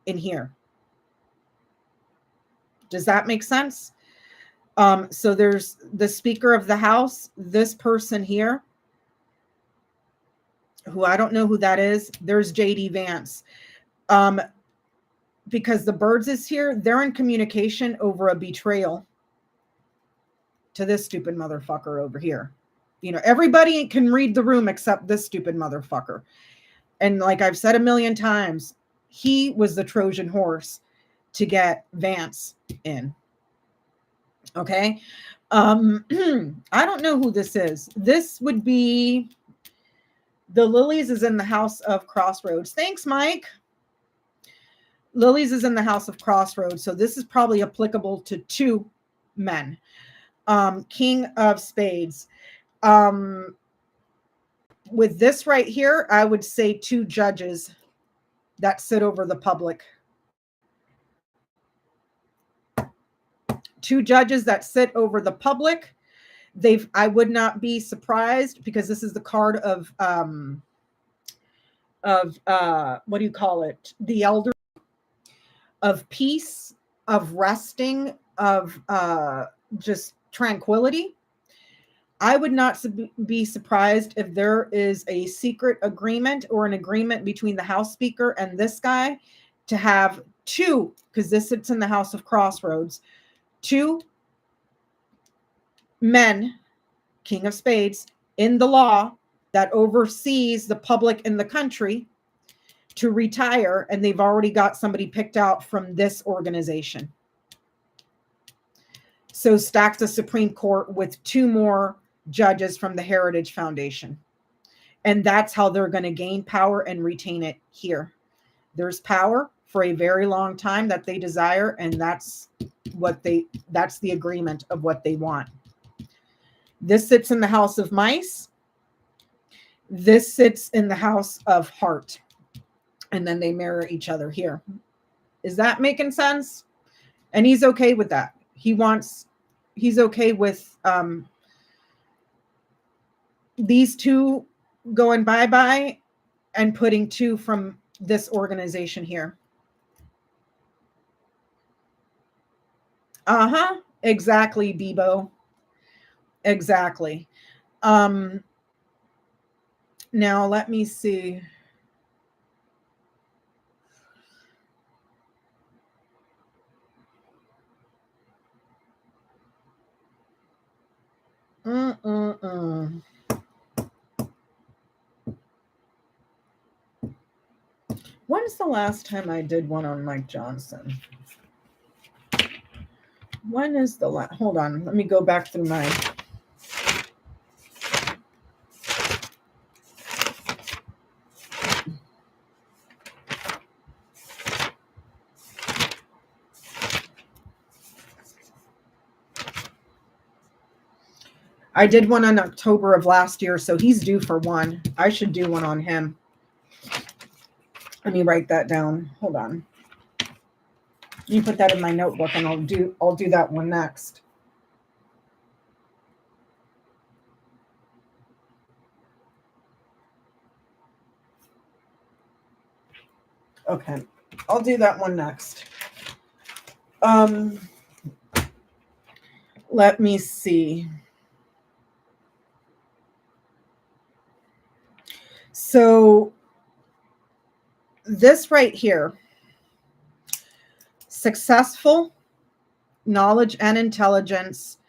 in here. Does that make sense? So there's the Speaker of the House, this person here, who I don't know who that is. There's JD Vance. Because the Birds is here, they're in communication over a betrayal to this stupid motherfucker over here. You know, everybody can read the room except this stupid motherfucker. And like I've said a million times, he was the Trojan horse to get Vance in. Okay. I don't know who this is. This would be the Lilies is in the House of Crossroads. Thanks, Mike. Lilies is in the House of Crossroads. So this is probably applicable to two men. King of Spades. With this right here, I would say two judges that sit over the public. Two judges that sit over the public. I would not be surprised because this is the card of what do you call it? The elder, of peace, of resting, of just tranquility. I would not be surprised if there is a secret agreement or an agreement between the House Speaker and this guy to have two, because this sits in the House of Crossroads, two men, King of Spades, in the law that oversees the public in the country to retire, and they've already got somebody picked out from this organization. So stack the Supreme Court with two more judges from the Heritage Foundation. And that's how they're going to gain power and retain it here. There's power for a very long time that they desire, and that's the agreement of what they want. This sits in the House of Mice. This sits in the House of Heart. And then they mirror each other here. Is that making sense? And he's okay with that. He's okay with these two going bye-bye and putting two from this organization here. Exactly, Bebo. Exactly. Now let me see. When's the last time I did one on Mike Johnson? When is the last? Hold on. Let me go back through my. I did one in October of last year, so he's due for one. I should do one on him. Let me write that down. Hold on. Let me put that in my notebook, and I'll do that one next. Okay, I'll do that one next. Let me see. So this right here, successful knowledge and intelligence,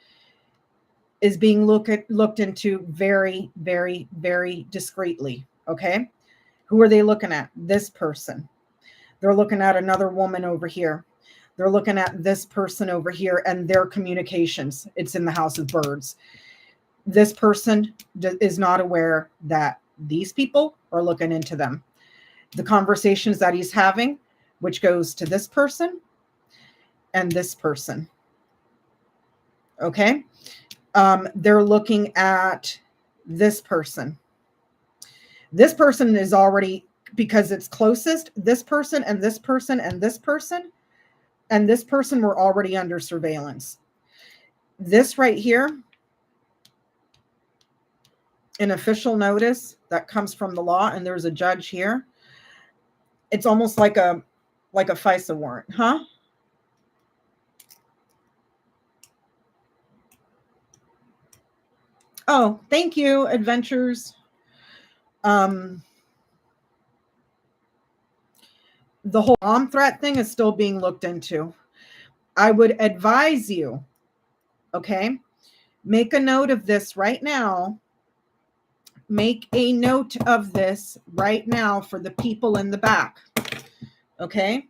is being looked into very, very, very discreetly. Okay. Who are they looking at? This person. They're looking at another woman over here. They're looking at this person over here and their communications. It's in the House of Birds. This person is not aware that these people are looking into them. The conversations that he's having, which goes to this person and this person. Okay. They're looking at this person. This person is already, because it's closest, this person and this person and this person and this person were already under surveillance. This right here, an official notice that comes from the law, and there's a judge here. It's almost like a FISA warrant, huh? Oh, thank you, Adventures. The whole bomb threat thing is still being looked into. I would advise you, okay, make a note of this right now. Make a note of this right now for the people in the back, okay?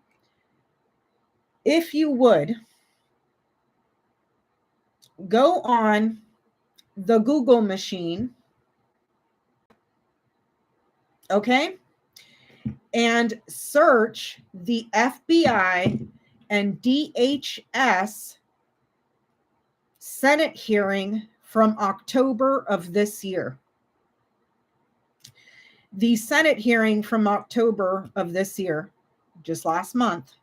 If you would, go on the Google machine, okay, and search the FBI and DHS Senate hearing from October of this year. The Senate hearing from October of this year, just last month,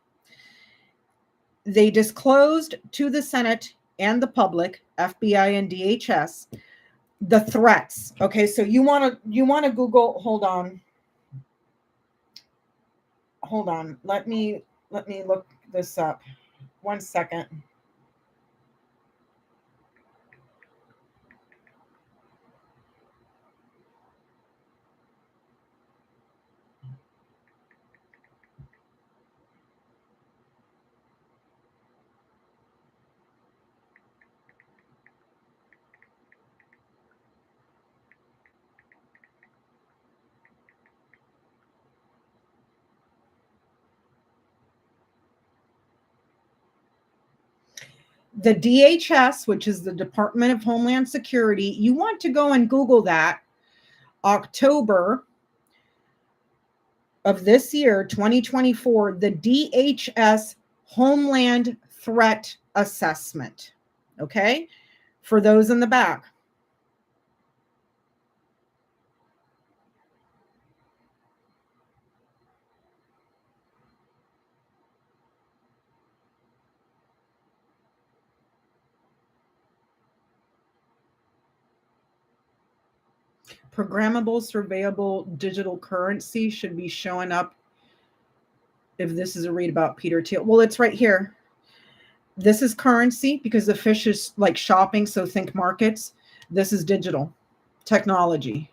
they disclosed to the Senate and the public, FBI and DHS, the threats. Okay, so you want to Google, hold on. Let me look this up. 1 second. The DHS, which is the Department of Homeland Security, you want to go and Google that. October of this year, 2024, the DHS Homeland Threat Assessment. Okay? For those in the back. Programmable, surveyable digital currency should be showing up if this is a read about Peter Thiel. Well, it's right here. This is currency because the fish is like shopping, so think markets. This is digital technology.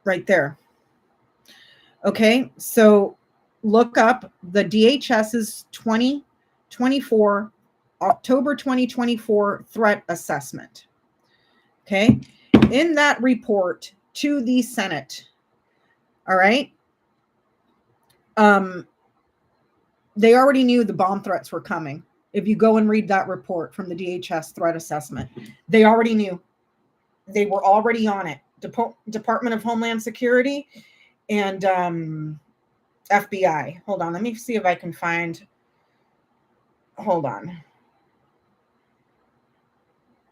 Right there. Okay, so look up the DHS's 2024, October 2024 threat assessment. Okay, in that report to the Senate, all right, they already knew the bomb threats were coming. If you go and read that report from the DHS threat assessment, they already knew. They were already on it. Department of Homeland Security and FBI. Hold on. Let me see if I can find. Hold on.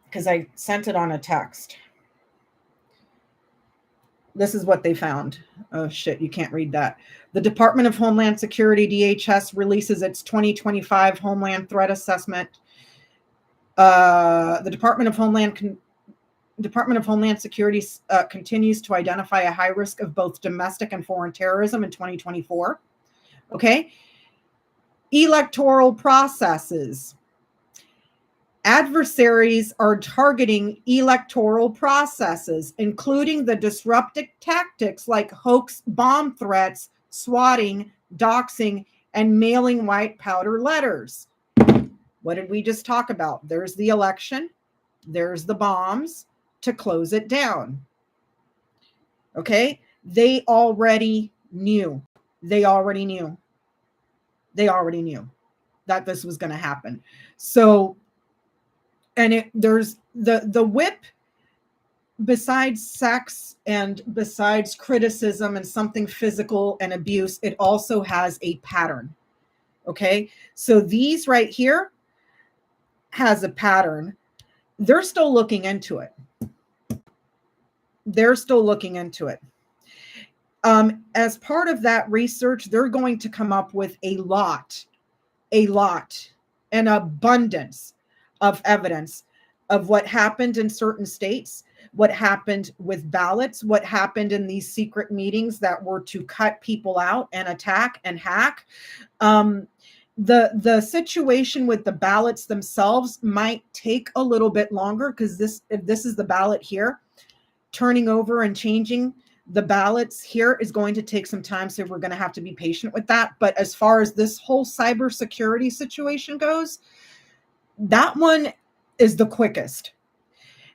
Because I sent it on a text. This is what they found. Oh, shit. You can't read that. The Department of Homeland Security, DHS, releases its 2025 Homeland Threat Assessment. The Department of Homeland Security continues to identify a high risk of both domestic and foreign terrorism in 2024. Okay. Electoral processes. Adversaries are targeting electoral processes, including the disruptive tactics like hoax bomb threats, swatting, doxing, and mailing white powder letters. What did we just talk about? There's the election. There's the bombs to close it down. Okay? They already knew. They already knew that this was going to happen. So, and there's the whip, besides sex and besides criticism and something physical and abuse, it also has a pattern. Okay? So these right here, has a pattern. They're still looking into it. They're still looking into it. As part of that research, they're going to come up with a lot, an abundance of evidence of what happened in certain states, what happened with ballots, what happened in these secret meetings that were to cut people out and attack and hack. The situation with the ballots themselves might take a little bit longer, because if this is the ballot here, turning over and changing the ballots here is going to take some time. So we're going to have to be patient with that. But as far as this whole cybersecurity situation goes, that one is the quickest.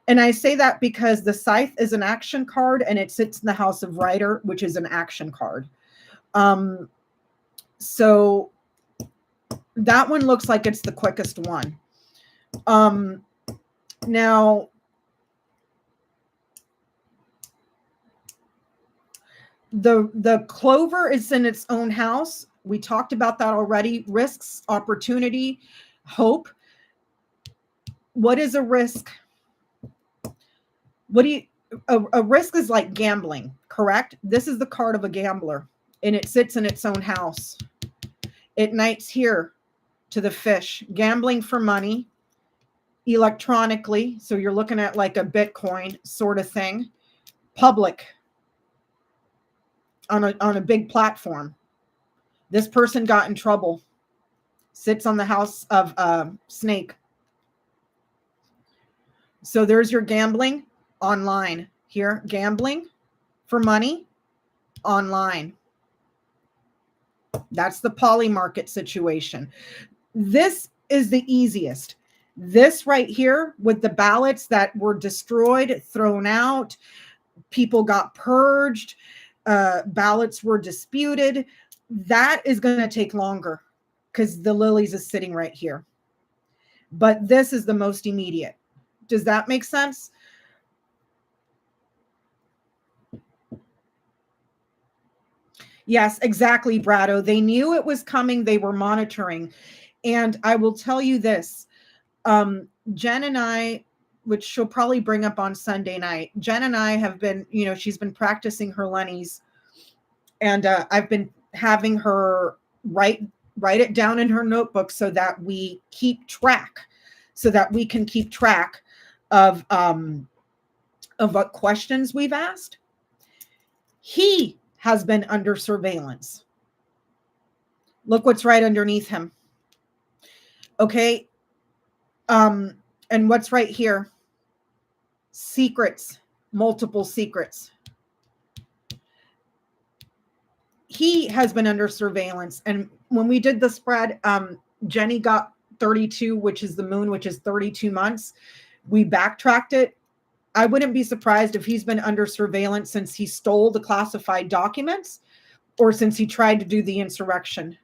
And I say that because the Scythe is an action card, and it sits in the House of Rider, which is an action card. So that one looks like it's the quickest one. Now, the Clover is in its own house. We talked about that already. Risks, opportunity, hope. What is a risk? A risk is like gambling, correct? This is the card of a gambler, and it sits in its own house. It knights here to the Fish, gambling for money electronically. So you're looking at like a Bitcoin sort of thing, public, on a big platform. This person got in trouble, sits on the House of Snake. So there's your gambling online here, gambling for money online. That's the poly market situation. This is the easiest. This right here with the ballots that were destroyed, thrown out, people got purged, ballots were disputed. That is going to take longer because the lilies is sitting right here. But this is the most immediate. Does that make sense? Yes, exactly, Brado. They knew it was coming. They were monitoring. And I will tell you this, Jen and I, which she'll probably bring up on Sunday night, Jen and I have been, she's been practicing her Lennies, and I've been having her write it down in her notebook so that we keep track, so that we can keep track of what questions we've asked. He has been under surveillance. Look what's right underneath him. Okay. And what's right here? Secrets, multiple secrets. He has been under surveillance. And when we did the spread, Jenny got 32, which is the moon, which is 32 months. We backtracked it. I wouldn't be surprised if he's been under surveillance since he stole the classified documents, or since he tried to do the insurrection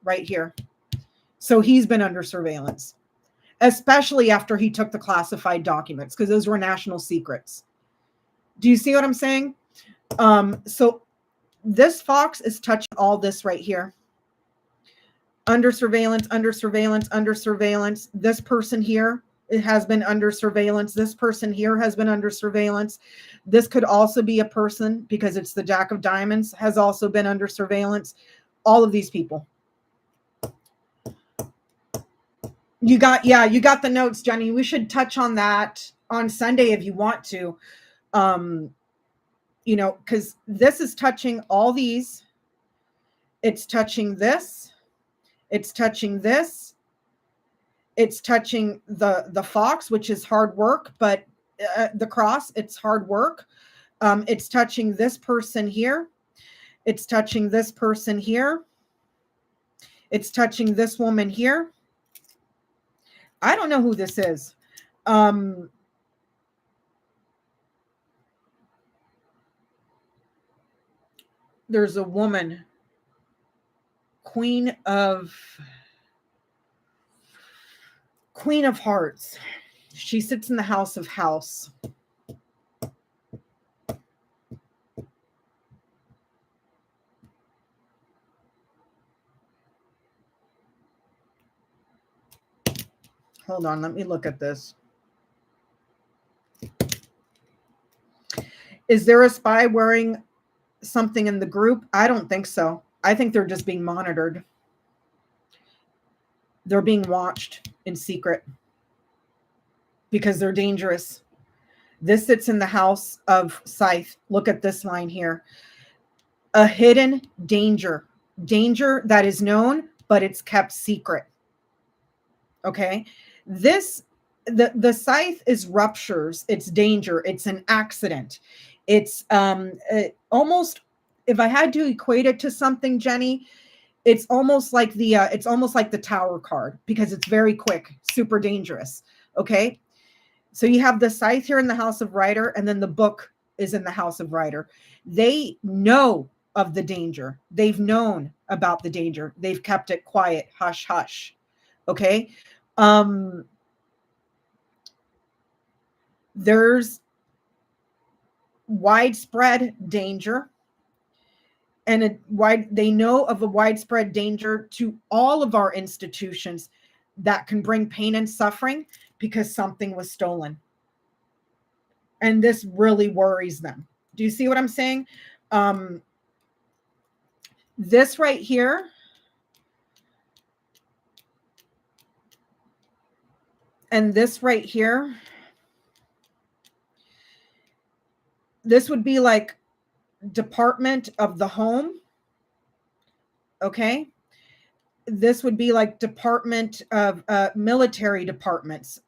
right here. So he's been under surveillance, especially after he took the classified documents, because those were national secrets. Do you see what I'm saying? So this fox is touching all this right here. Under surveillance, under surveillance, under surveillance. This person here, it has been under surveillance. This person here has been under surveillance. This could also be a person, because it's the Jack of Diamonds, has also been under surveillance. All of these people. You got the notes, Jenny. We should touch on that on Sunday if you want to. Because this is touching all these. It's touching this. It's touching this. It's touching the fox, which is hard work, but the cross, it's hard work. It's touching this person here. It's touching this person here. It's touching this woman here. I don't know who this is. There's a woman, Queen of Hearts. She sits in the House of House. hold on, let me look at this. Is there a spy wearing something in the group? I don't think so. I think they're just being monitored. They're being watched in secret because they're dangerous. This sits in the house of Scythe. Look at this line here. A hidden danger. Danger that is known, but it's kept secret. Okay. The Scythe is ruptures. It's danger. It's an accident. It's almost, if I had to equate it to something, Jenny, it's almost like the Tower card, because it's very quick, super dangerous. Okay. So you have the Scythe here in the house of Rider, and then the Book is in the house of Rider. They know of the danger. They've known about the danger. They've kept it quiet, hush, hush. Okay. There's widespread danger, and they know of a widespread danger to all of our institutions that can bring pain and suffering because something was stolen. And this really worries them. Do you see what I'm saying? This right here, and this right here, this would be like Department of the Home. Okay. This would be like Department of military departments.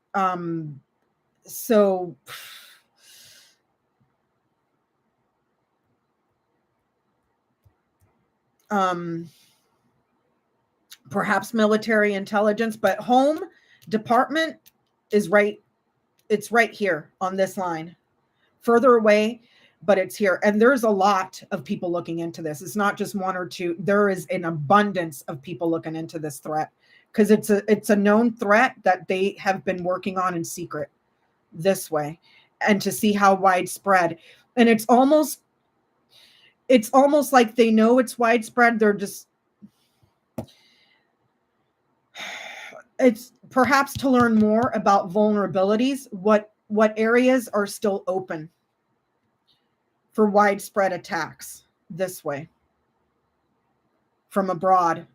So perhaps military intelligence, but home department is right. It's right here on this line, further away, but it's here. And there's a lot of people looking into this. It's not just one or two. There is an abundance of people looking into this threat, because it's a known threat that they have been working on in secret this way, and to see how widespread. And it's almost like they know it's widespread. They're just, it's perhaps to learn more about vulnerabilities, what areas are still open for widespread attacks this way from abroad,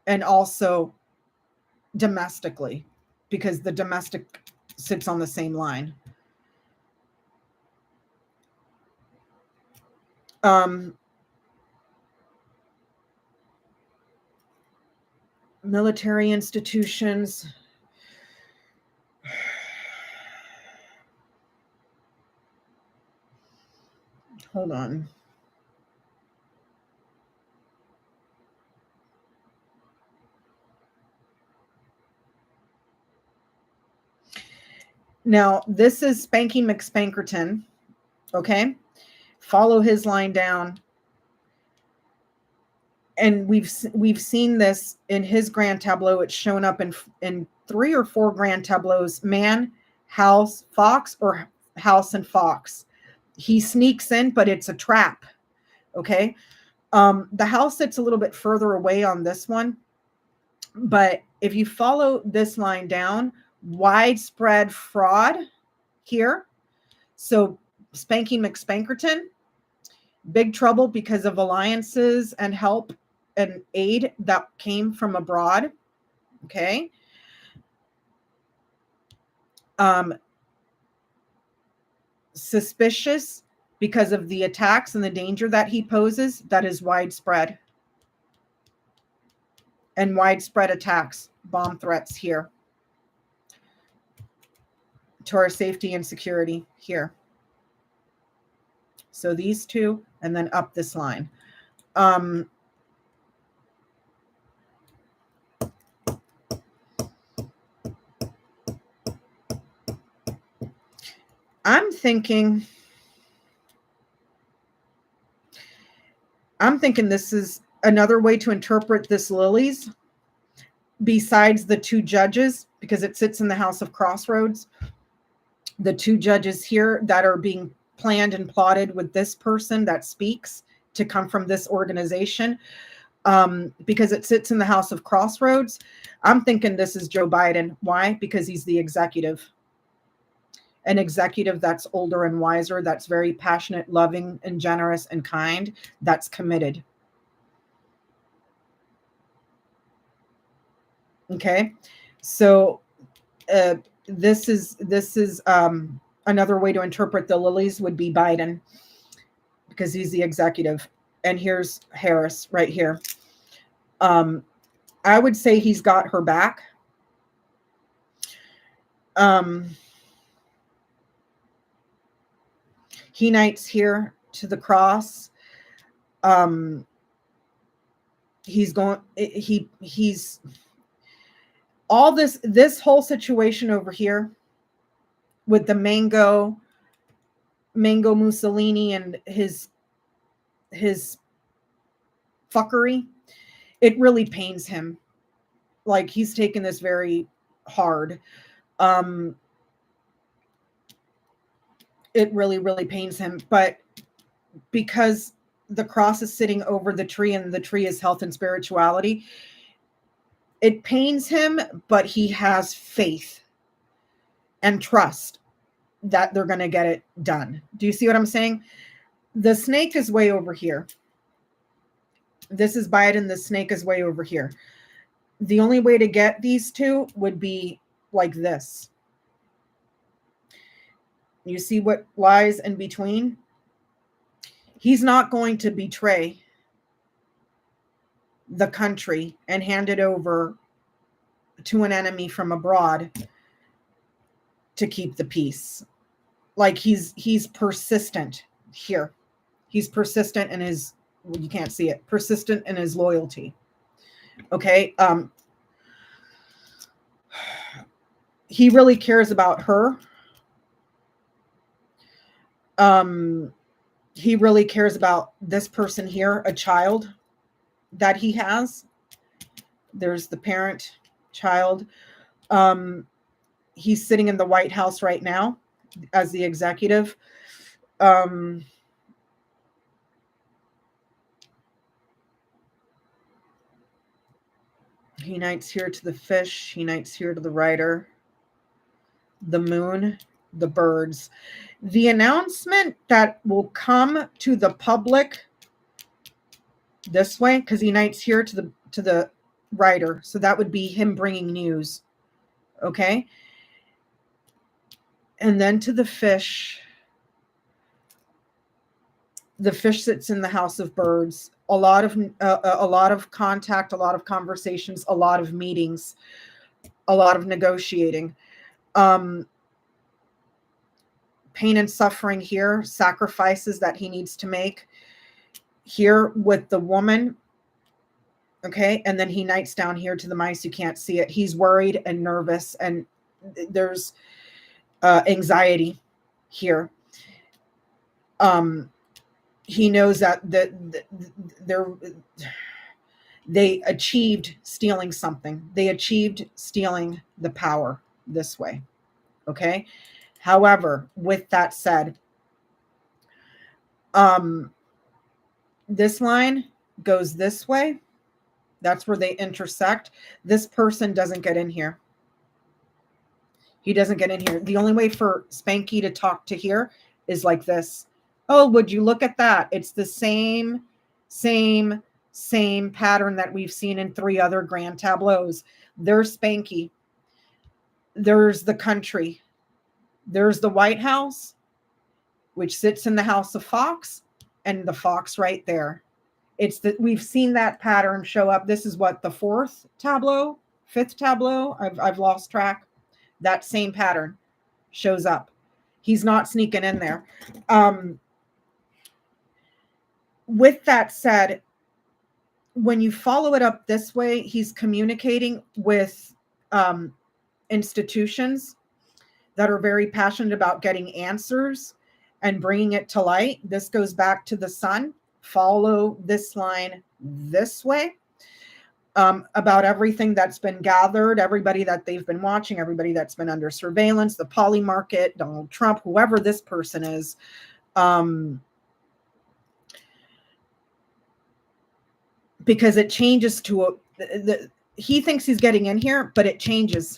and also domestically, because the domestic sits on the same line. Military institutions. Hold on. Now, this is Spanky McSpankerton. Okay. Follow his line down. And we've seen this in his grand tableau. It's shown up in 3 or 4 grand tableaus: man, house, fox, or house and fox. He sneaks in, but it's a trap. Okay. The house sits a little bit further away on this one, but if you follow this line down, widespread fraud here. So Spanky McSpankerton, big trouble because of alliances and help and aid that came from abroad. Okay. Suspicious because of the attacks and the danger that he poses. That is widespread. And widespread attacks, bomb threats here to our safety and security here. So these two, and then up this line. I'm thinking this is another way to interpret this Lilies, besides the 2 judges, because it sits in the house of Crossroads. The 2 judges here that are being planned and plotted with this person that speaks to come from this organization. because it sits in the house of crossroads. I'm thinking this is Joe Biden. Why? Because he's the executive. An executive that's older and wiser, that's very passionate, loving, and generous and kind, that's committed. Okay, so this is another way to interpret the lilies would be Biden, because he's the executive. And here's Harris right here. I would say he's got her back. He knights here to the cross. He's all this whole situation over here with the mango Mussolini and his fuckery, it really pains him. Like, he's taken this very hard. It really, really pains him. But because the cross is sitting over the tree and the tree is health and spirituality, it pains him, but he has faith and trust that they're going to get it done. Do you see what I'm saying? The snake is way over here. This is Biden. The snake is way over here. The only way to get these two would be like this. You see what lies in between? He's not going to betray the country and hand it over to an enemy from abroad to keep the peace. Like, he's persistent here. He's persistent in his, well, you can't see it, persistent in his loyalty. Okay. He really cares about her. He really cares about this person here, a child that he has. There's the parent, child. He's sitting in the White House right now as the executive. He knights here to the fish. He knights here to the rider, the moon, the birds. The announcement that will come to the public this way, because he knights here to the rider. So that would be him bringing news. Okay. And then to the fish. The fish sits in the house of birds. A lot of contact, a lot of conversations, a lot of meetings, a lot of negotiating. Pain and suffering here, sacrifices that he needs to make here with the woman. Okay. And then he knights down here to the mice. You can't see it. He's worried and nervous, and there's anxiety here. He knows that they achieved stealing something. They achieved stealing the power this way. Okay. However, with that said, this line goes this way. That's where they intersect. This person doesn't get in here. He doesn't get in here. The only way for Spanky to talk to here is like this. Oh, would you look at that? It's the same pattern that we've seen in 3 other grand tableaus. There's Spanky. There's the country. There's the White House, which sits in the house of Fox, and the fox right there. It's that we've seen that pattern show up. This is what, the 4th tableau, 5th tableau. I've lost track. That same pattern shows up. He's not sneaking in there. With that said, when you follow it up this way, he's communicating with institutions that are very passionate about getting answers and bringing it to light. This goes back to the sun. Follow this line this way, about everything that's been gathered, everybody that they've been watching, everybody that's been under surveillance, the poly market, Donald Trump, whoever this person is. because it changes to he thinks he's getting in here, but it changes.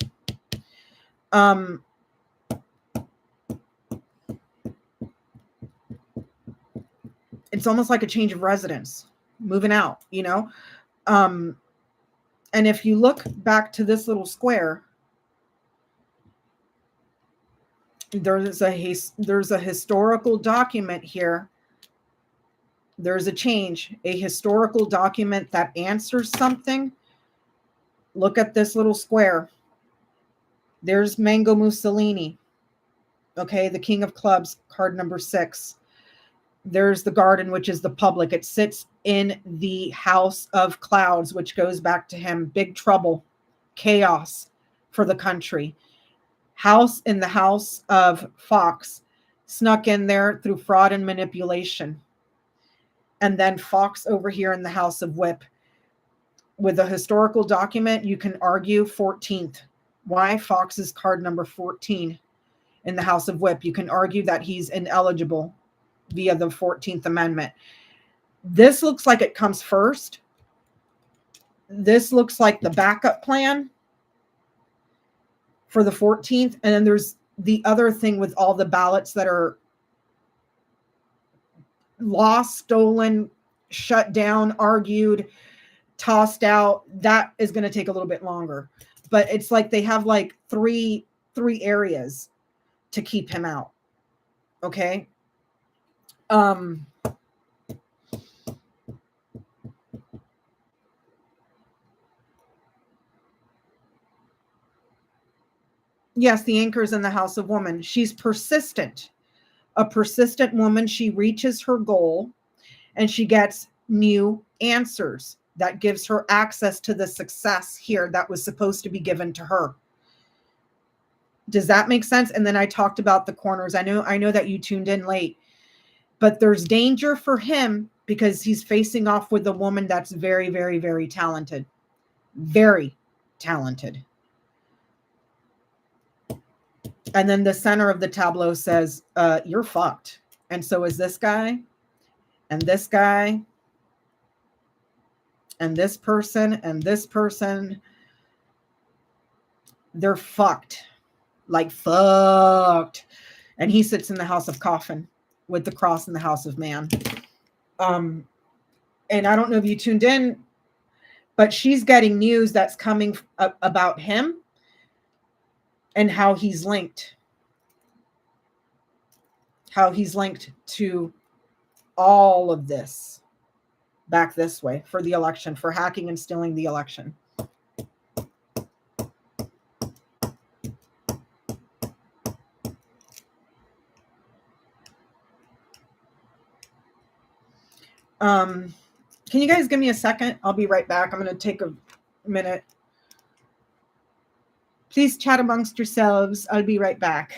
It's almost like a change of residence, moving out, you know? And if you look back to this little square, there's a historical document here. There's a change, a historical document that answers something. Look at this little square. There's Mango Mussolini. Okay, the King of Clubs, card number 6. There's the garden, which is the public. It sits in the House of Clouds, which goes back to him. Big trouble, chaos for the country. House in the House of Fox, snuck in there through fraud and manipulation. And then Fox over here in the House of Whip. With a historical document, you can argue 14th. Why? Fox is card number 14 in the House of Whip. You can argue that he's ineligible via the 14th Amendment. This looks like it comes first. This looks like the backup plan for the 14th. And then there's the other thing with all the ballots that are lost, stolen, shut down, argued, tossed out. That is going to take a little bit longer. But it's like they have like three areas to keep him out. Okay. Yes, the anchor is in the House of Woman. She's persistent. A persistent woman. She reaches her goal and she gets new answers. That gives her access to the success here that was supposed to be given to her. Does that make sense? And then I talked about the corners. I know that you tuned in late, but there's danger for him because he's facing off with a woman that's very, very, very talented. Very talented. And then the center of the tableau says, you're fucked. And so is this guy, and this guy, and this person, and this person. They're fucked. Like fucked. And he sits in the House of Coffin with the cross in the House of Man. And I don't know if you tuned in, but she's getting news that's coming about him and how he's linked. How he's linked to all of this back this way for the election, for hacking and stealing the election. Can you guys give me a second? I'll be right back. I'm going to take a minute. Please chat amongst yourselves. I'll be right back.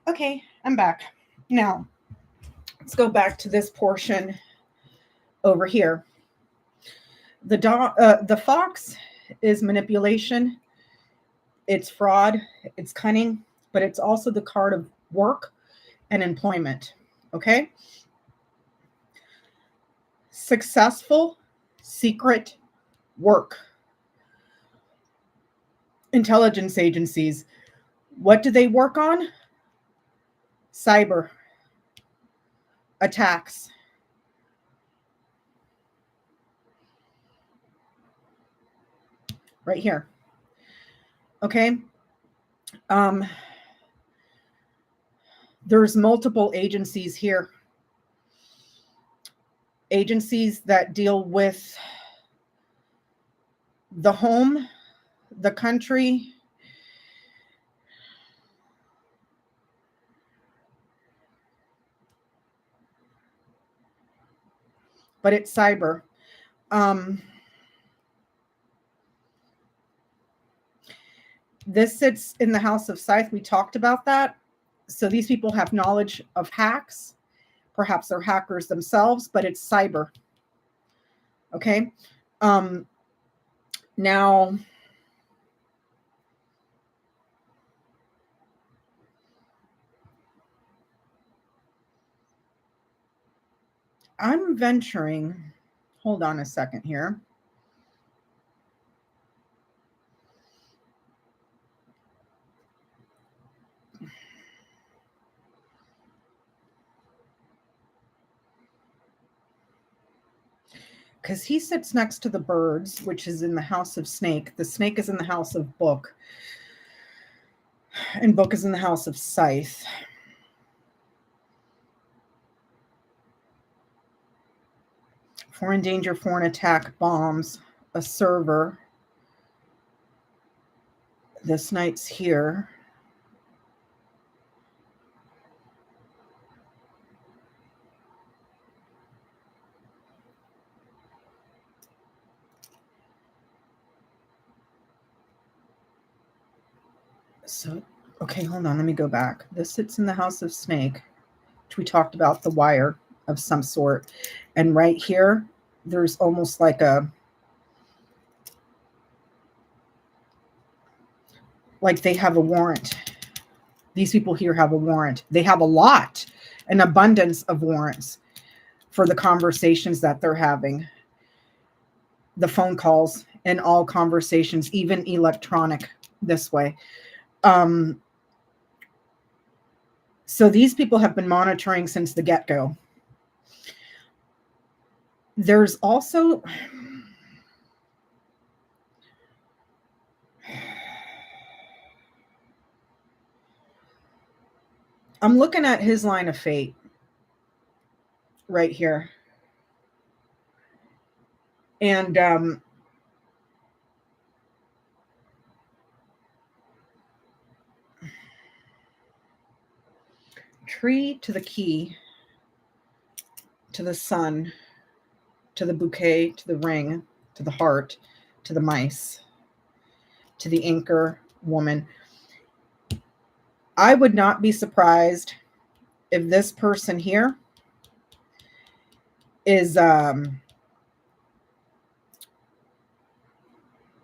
Okay, I'm back. Now, let's go back to this portion over here. The fox is manipulation, it's fraud, it's cunning, but it's also the card of work and employment. Okay? Successful, secret work. Intelligence agencies, what do they work on? Cyber attacks. Right here. Okay. There's multiple agencies here. Agencies that deal with the home, the country, but it's cyber. This sits in the house of Scythe. We talked about that. So these people have knowledge of hacks. Perhaps they're hackers themselves, but it's cyber. Okay. Now, I'm venturing, hold on a second here. Because he sits next to the birds, which is in the house of snake. The snake is in the house of book. And book is in the house of scythe. Foreign danger, foreign attack, bombs, a server. This knight's here. So, okay, hold on. Let me go back. This sits in the house of snake, which we talked about, the wire of some sort. And right here, there's almost like they have a warrant. These people here have a warrant. They have a lot, an abundance of warrants for the conversations that they're having, the phone calls and all conversations, even electronic this way. So these people have been monitoring since the get-go. There's also, I'm looking at his line of fate right here. And tree to the key, to the sun, to the bouquet, to the ring, to the heart, to the mice, to the anchor woman. I would not be surprised if this person here is Bibi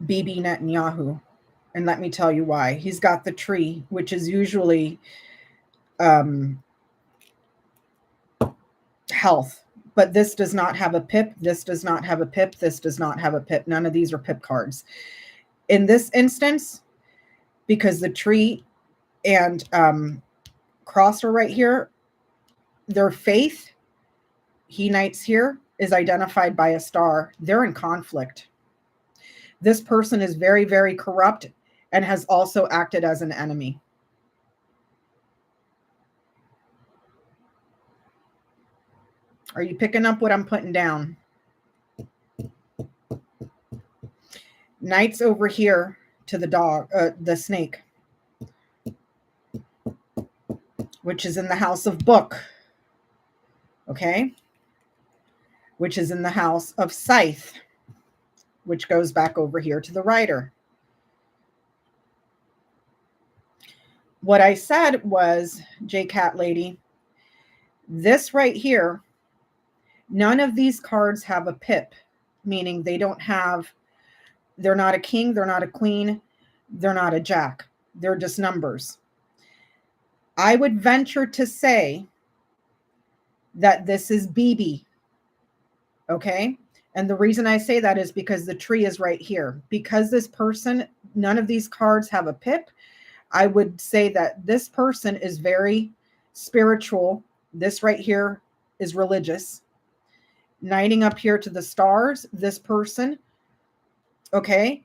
Netanyahu. And let me tell you why. He's got the tree, which is usually health. But this does not have a pip. This does not have a pip. This does not have a pip. None of these are pip cards. In this instance, because the tree and cross are right here, their faith, he knights here, is identified by a star. They're in conflict. This person is very, very corrupt and has also acted as an enemy. Are you picking up what I'm putting down? Knights over here to the dog, the snake, which is in the house of book. Okay? Which is in the house of scythe, which goes back over here to the rider. What I said was, J-Cat lady, this right here, none of these cards have a pip, meaning they're not a king, they're not a queen, they're not a jack. They're just numbers. I would venture to say that this is BB. Okay? And the reason I say that is because the tree is right here. Because this person, none of these cards have a pip, I would say that this person is very spiritual. This right here is religious. Knighting up here to the stars, this person, okay,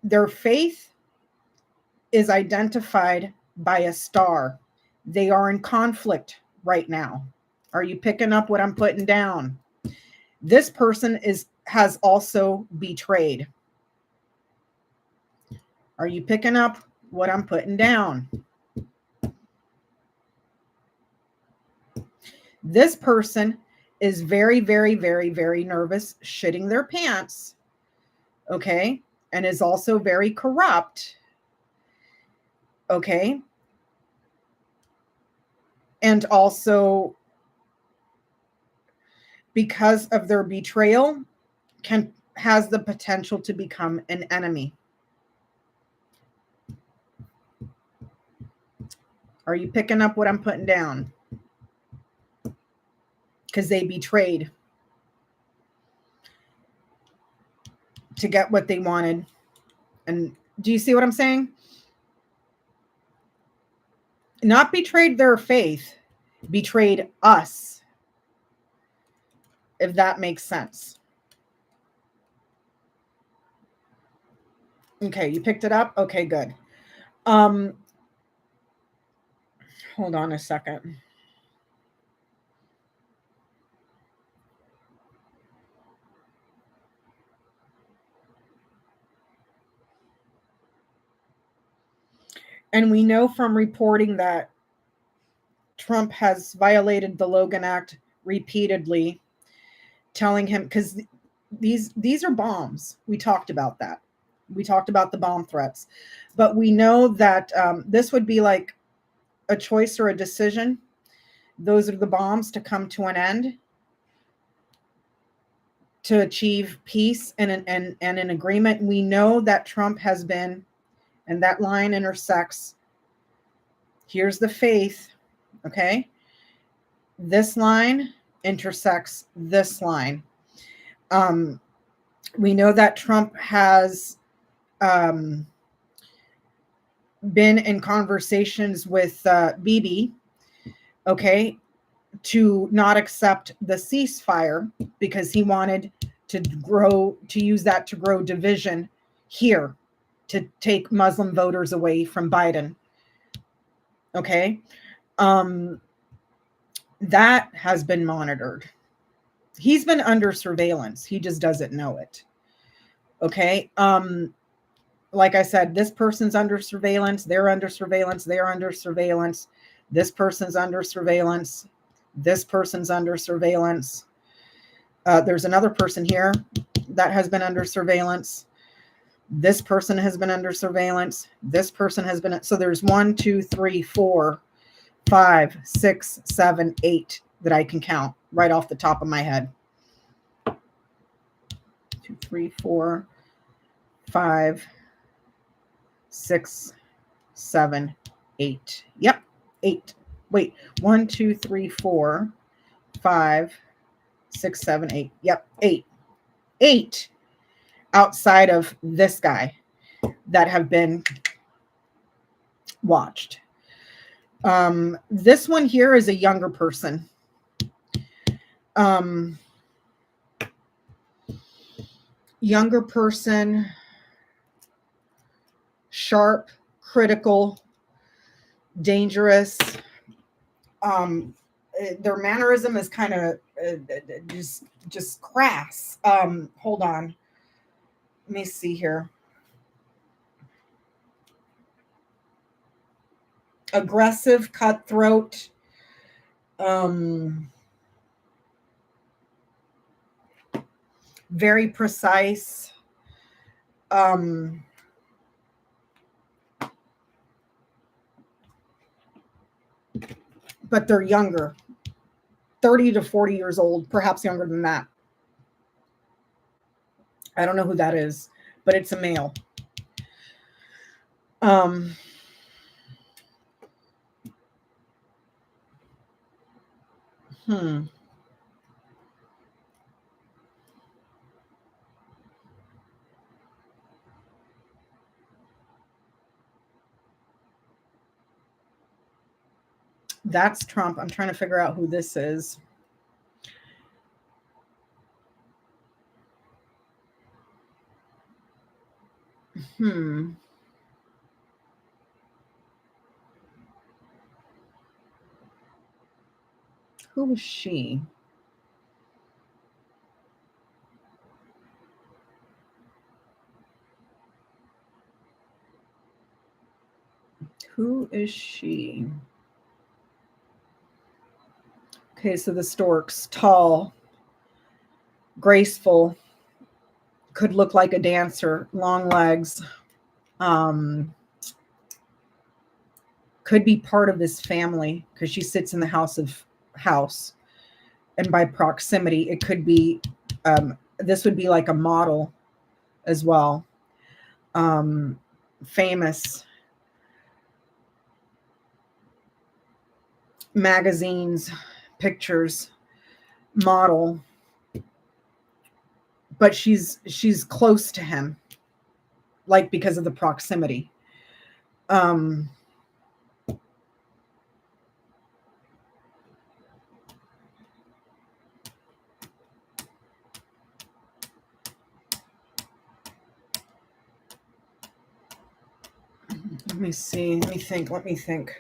their faith is identified by a star. They are in conflict right now. Are you picking up what I'm putting down? This person has also betrayed. Are you picking up what I'm putting down? This person is very, very, very, very nervous, shitting their pants, okay, and is also very corrupt, okay, and also because of their betrayal has the potential to become an enemy. Are you picking up what I'm putting down? Because they betrayed to get what they wanted. And do you see what I'm saying? Not betrayed their faith, betrayed us, if that makes sense. Okay, you picked it up? Okay, good. Hold on a second. And we know from reporting that Trump has violated the Logan Act repeatedly, telling him, because these are bombs. We talked about that. We talked about the bomb threats. But we know that this would be like a choice or a decision. Those are the bombs to come to an end, to achieve peace and an agreement. We know that Trump has been, and that line intersects. Here's the faith, okay? This line intersects this line. We know that Trump has been in conversations with Bibi, okay, to not accept the ceasefire because he wanted to use that to grow division here, to take Muslim voters away from Biden. Okay. That has been monitored. He's been under surveillance. He just doesn't know it. Okay. Like I said, this person's under surveillance. They're under surveillance. They're under surveillance. This person's under surveillance. This person's under surveillance. There's another person here that has been under surveillance. This person has been under surveillance. This person has been. So there's 1, 2, 3, 4, 5, 6, 7, 8 that I can count right off the top of my head. 2, 3, 4, 5, 6, 7, 8. Yep, 8. Wait, 1, 2, 3, 4, 5, 6, 7, 8. Yep, 8. 8 outside of this guy that have been watched. This one here is a younger person. Younger person, sharp, critical, dangerous. Their mannerism is kind of just crass. Hold on. Let me see here. Aggressive, cutthroat. Very precise. but they're younger, 30 to 40 years old, perhaps younger than that. I don't know who that is, but it's a male. That's Trump. I'm trying to figure out who this is. Who was she? Who is she? Okay, so the storks, tall, graceful, could look like a dancer, long legs, could be part of this family because she sits in the house. And by proximity, it could be, this would be like a model as well. Famous magazines, pictures, model, but she's close to him, like because of the proximity. Let me see. Let me think.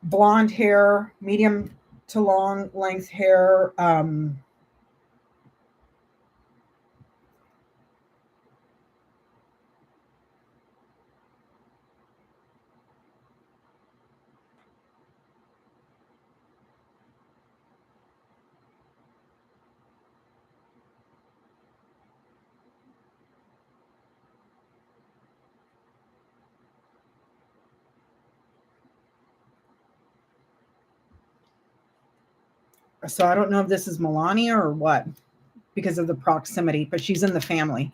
Blonde hair, medium to long length hair. So I don't know if this is Melania or what, because of the proximity, but she's in the family.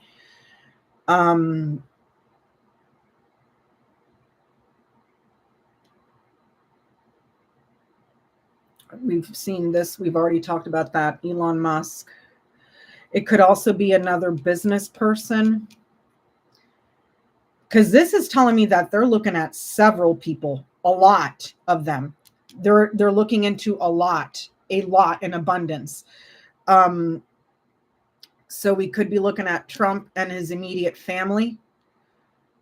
We've seen this. We've already talked about that. Elon Musk. It could also be another business person, because this is telling me that they're looking at several people, a lot of them. They're looking into a lot in abundance. So we could be looking at Trump and his immediate family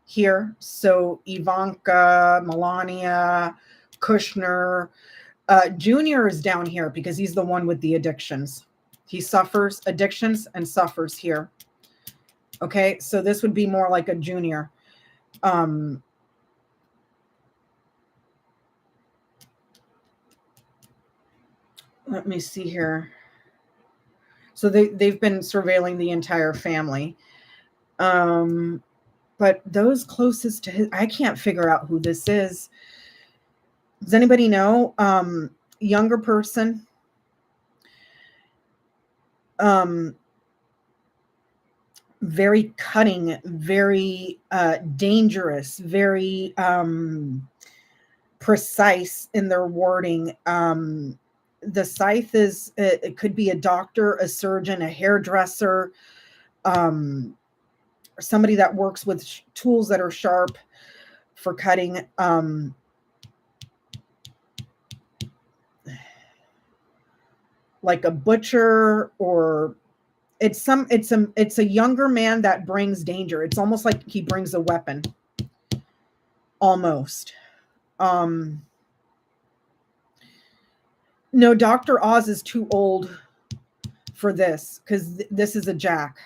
here. So Ivanka, Melania, Kushner. Junior is down here because he's the one with the addictions. He suffers addictions and suffers here. Okay, so this would be more like a junior. Let me see here. So they've been surveilling the entire family. But those closest to his, I can't figure out who this is. Does anybody know? Younger person. Very cutting, very dangerous, very precise in their wording. The scythe is, it could be a doctor, a surgeon, a hairdresser, somebody that works with tools that are sharp for cutting. Like a butcher, or it's a younger man that brings danger. It's almost like he brings a weapon. Almost. No, Dr. Oz is too old for this, because this is a jack.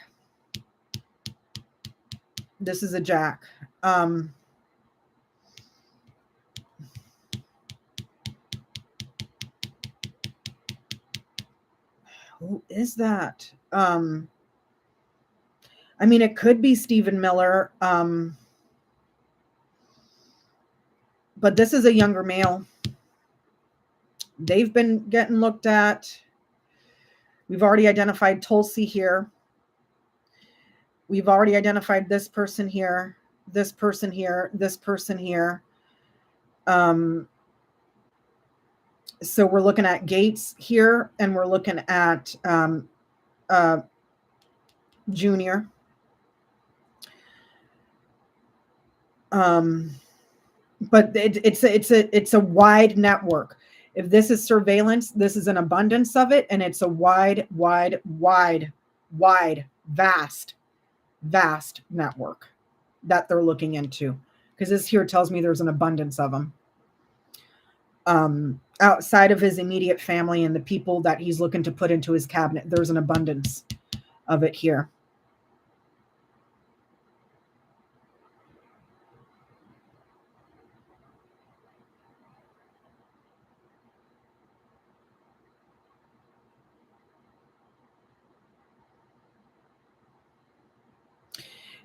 This is a jack. Who is that? I mean, it could be Stephen Miller. But this is a younger male. They've been getting looked at. We've already identified Tulsi here. We've already identified this person here, this person here, this person here. So we're looking at Gates here, and we're looking at Junior. But it's a wide network. If this is surveillance, this is an abundance of it, and it's a wide, vast network that they're looking into. Because this here tells me there's an abundance of them. Outside of his immediate family and the people that he's looking to put into his cabinet, there's an abundance of it here.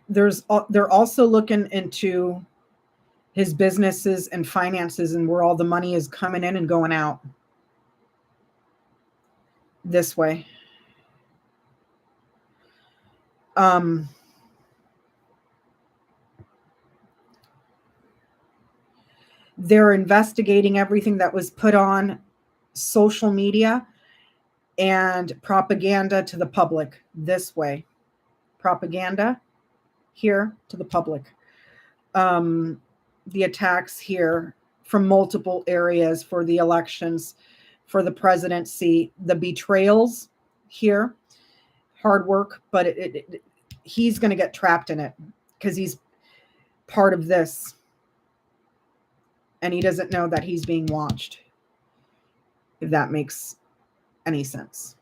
They're also looking into his businesses and finances and where all the money is coming in and going out. This way. They're investigating everything that was put on social media and propaganda to the public this way. Propaganda here to the public. The attacks here from multiple areas for the elections, for the presidency, the betrayals here, hard work, but he's going to get trapped in it because he's part of this and he doesn't know that he's being watched, if that makes any sense.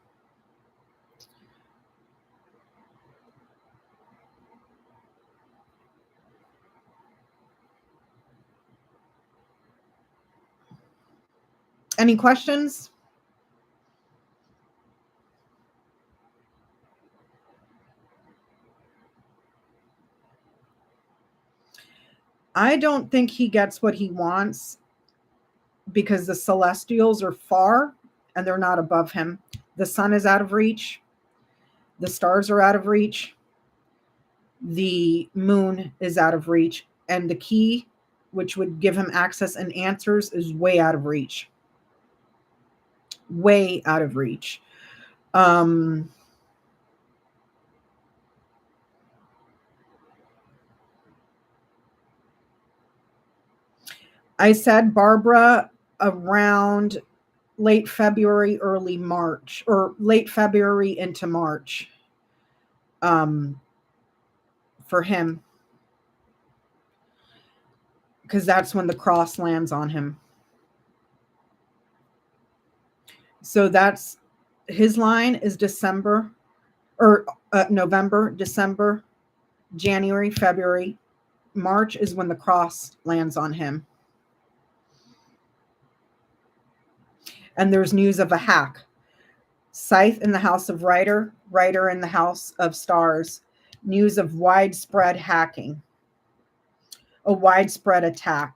Any questions? I don't think he gets what he wants because the celestials are far and they're not above him. The sun is out of reach. The stars are out of reach. The moon is out of reach. And the key, which would give him access and answers, is way out of reach. Way out of reach. I said Barbara around late February, early March, or late February into March for him. Because that's when the cross lands on him. So that's his line is December or November, December, January, February. March is when the cross lands on him. And there's news of a hack. Scythe in the house of Rider, Rider in the house of Stars. News of widespread hacking. A widespread attack.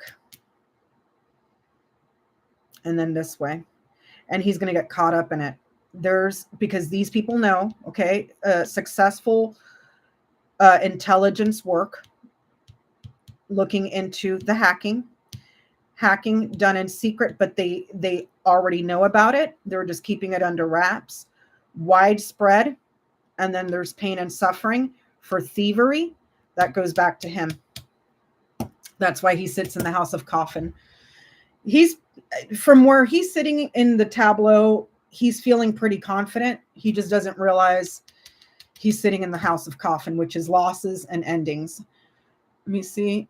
And then this way. And he's going to get caught up in it. Because these people know, okay, successful intelligence work looking into the hacking done in secret, but they already know about it. They're just keeping it under wraps. Widespread. And then there's pain and suffering for thievery. That goes back to him. That's why he sits in the house of coffin. From where he's sitting in the tableau, he's feeling pretty confident. He just doesn't realize he's sitting in the house of coffin, which is losses and endings. Let me see.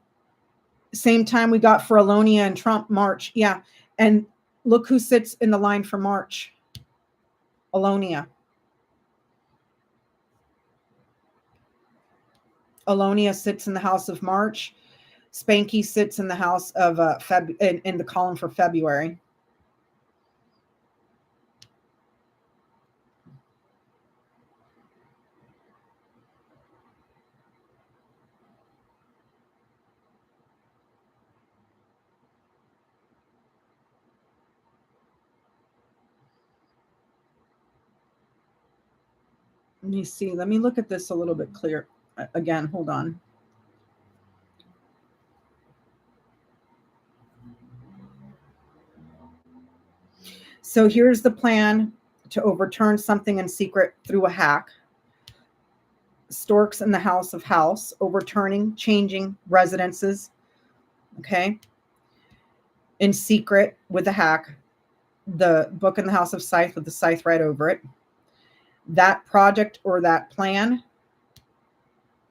Same time we got for Alonia and Trump, March. Yeah. And look who sits in the line for March. Alonia. Alonia sits in the house of March. Spanky sits in the house of in the column for February. Let me see. Let me look at this a little bit clear. Again, hold on. So here's the plan to overturn something in secret through a hack. Storks in the house of house, overturning, changing residences. Okay. In secret with a hack. The book in the house of scythe with the scythe right over it. That project or that plan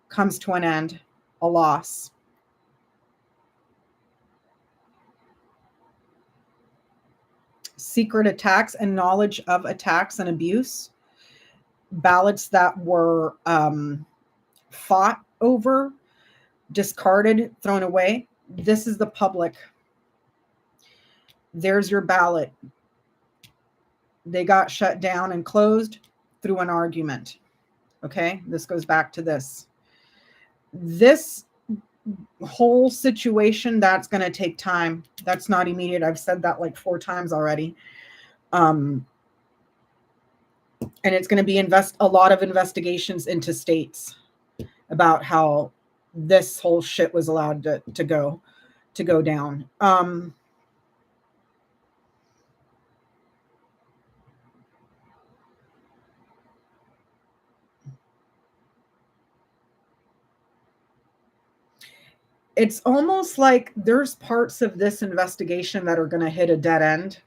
comes to an end, a loss. Secret attacks and knowledge of attacks and abuse. Ballots that were fought over, discarded, thrown away. This is the public. There's your ballot. They got shut down and closed through an argument. Okay, this goes back to this. This whole situation, that's going to take time. That's not immediate. I've said that like 4 times already. And it's going to be a lot of investigations into states about how this whole shit was allowed to go down. It's almost like there's parts of this investigation that are going to hit a dead end.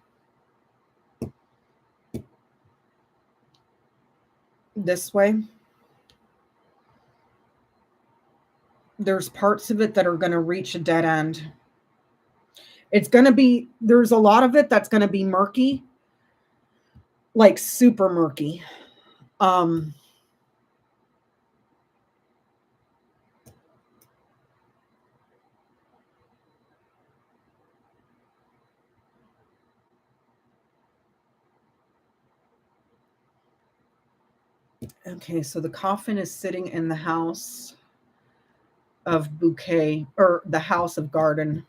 This way. There's parts of it that are going to reach a dead end. It's going to be, there's a lot of it that's going to be murky, like super murky. Okay, so the coffin is sitting in the house of bouquet, or the house of garden.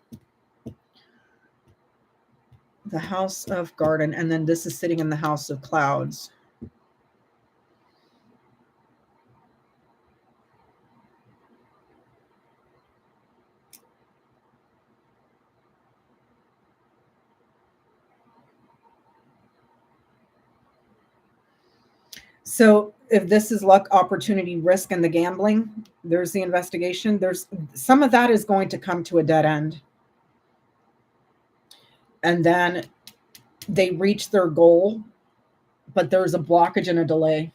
The house of garden, and then this is sitting in the house of clouds. So if this is luck, opportunity, risk, and the gambling, there's the investigation. There's some of that is going to come to a dead end. And then they reach their goal, but there's a blockage and a delay.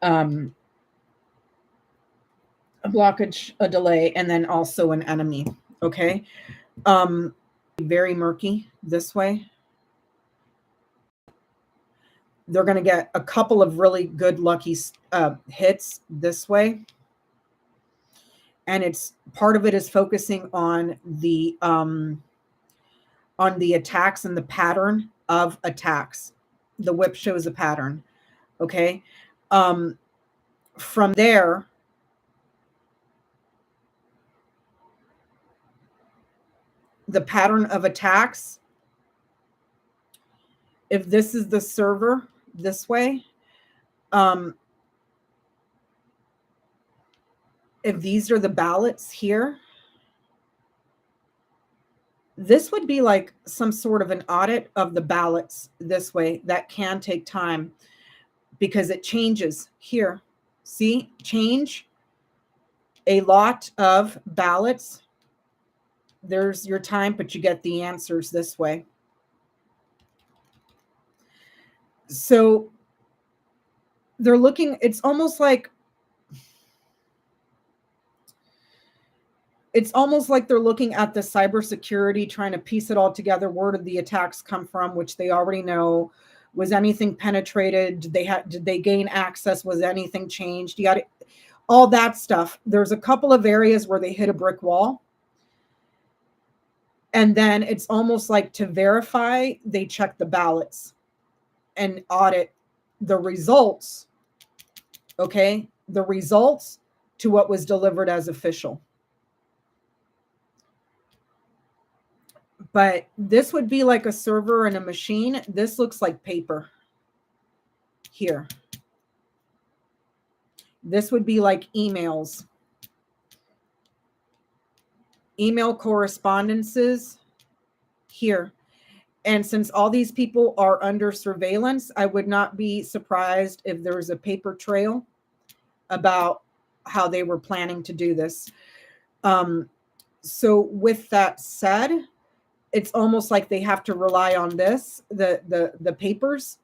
A blockage, a delay, and then also an enemy. Okay. Very murky this way. They're going to get a couple of really good lucky hits this way. And it's part of it is focusing on the attacks and the pattern of attacks. The whip shows a pattern. Okay. From there, the pattern of attacks, if this is the server this way, if these are the ballots here, this would be like some sort of an audit of the ballots this way. That can take time because it changes here. See, change a lot of ballots. There's your time, but you get the answers this way. So they're looking, it's almost like they're looking at the cybersecurity, trying to piece it all together. Where did the attacks come from, which they already know. Was anything penetrated? Did they gain access? Was anything changed? You got all that stuff. There's a couple of areas where they hit a brick wall. And then it's almost like to verify, they check the ballots and audit the results. Okay. The results to what was delivered as official. But this would be like a server and a machine. This looks like paper here. This would be like emails, email correspondences here. And since all these people are under surveillance, I would not be surprised if there was a paper trail about how they were planning to do this. So with that said, it's almost like they have to rely on this, the papers,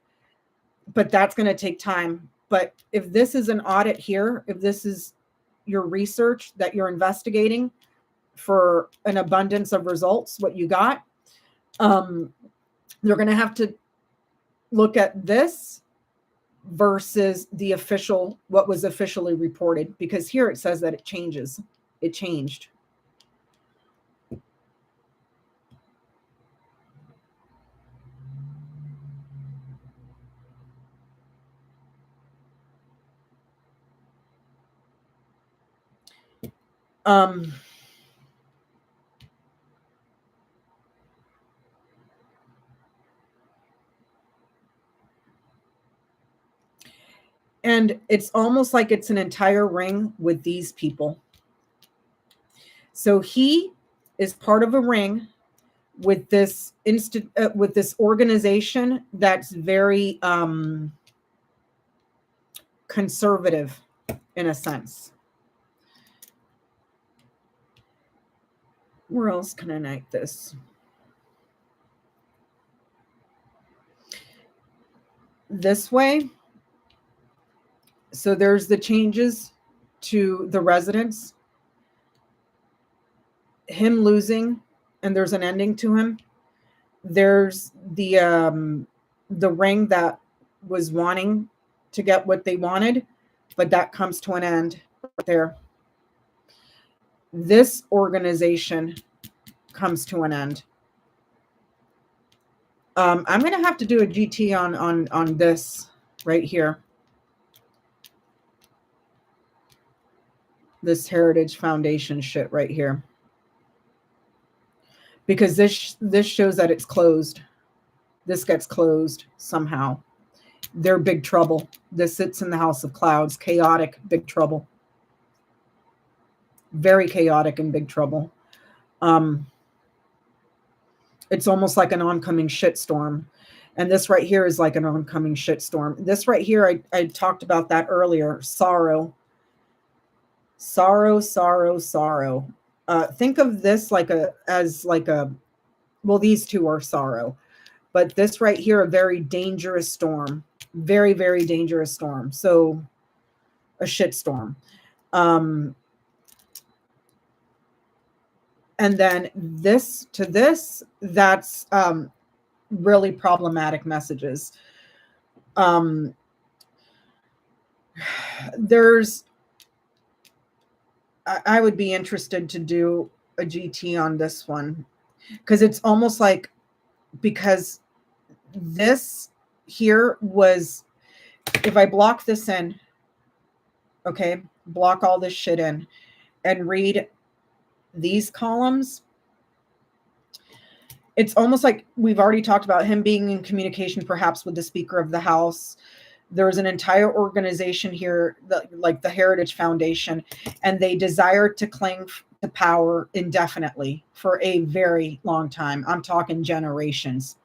but that's going to take time. But if this is an audit here, if this is your research that you're investigating for an abundance of results, what you got, they're going to have to look at this versus the official, what was officially reported, because here it says that it changes. It changed. And it's almost like it's an entire ring with these people. So he is part of a ring with this with this organization that's very conservative in a sense. Where else can I write this? This way. So there's the changes to the residents, him losing, and there's an ending to him. There's the ring that was wanting to get what they wanted, but that comes to an end right there. This organization comes to an end. I'm going to have to do a GT on this right here. This Heritage Foundation shit right here. Because this shows that it's closed. This gets closed somehow. They're big trouble. This sits in the House of Clouds. Chaotic, big trouble. Very chaotic and big trouble. It's almost like an oncoming shitstorm. And this right here is like an oncoming shitstorm. This right here, I talked about that earlier. Sorrow. Sorrow, sorrow, sorrow. Think of this as well, these two are sorrow. But this right here, a very dangerous storm. Very, very dangerous storm. So a shitstorm. And then this to this, that's really problematic messages. I would be interested to do a GT on this one, because it's almost like, because this here was, if I block this in, okay, block all this shit in and read these columns, it's almost like we've already talked about him being in communication perhaps with the Speaker of the House. There's an entire organization here, like the Heritage Foundation, and they desire to cling to power indefinitely for a very long time. I'm talking generations,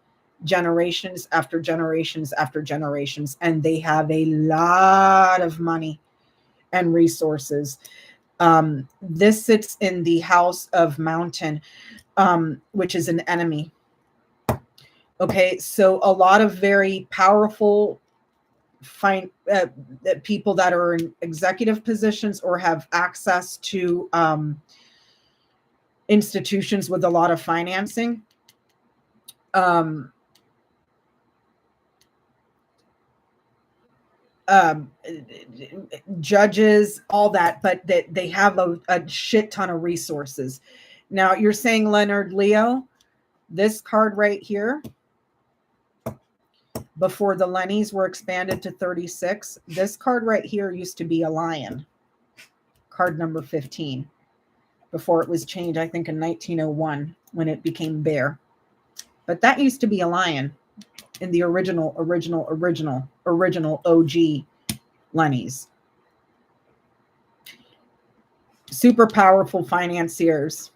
generations after generations after generations, and they have a lot of money and resources. This sits in the House of Mountain, which is an enemy. Okay, so a lot of very powerful people that are in executive positions or have access to institutions with a lot of financing. Judges, all that, but they have a shit ton of resources. Now you're saying Leonard Leo, this card right here, before the Lennies were expanded to 36, this card right here used to be a lion. Card number 15. Before it was changed, I think in 1901, when it became bear. But that used to be a lion in the original OG Lennies. super powerful financiers.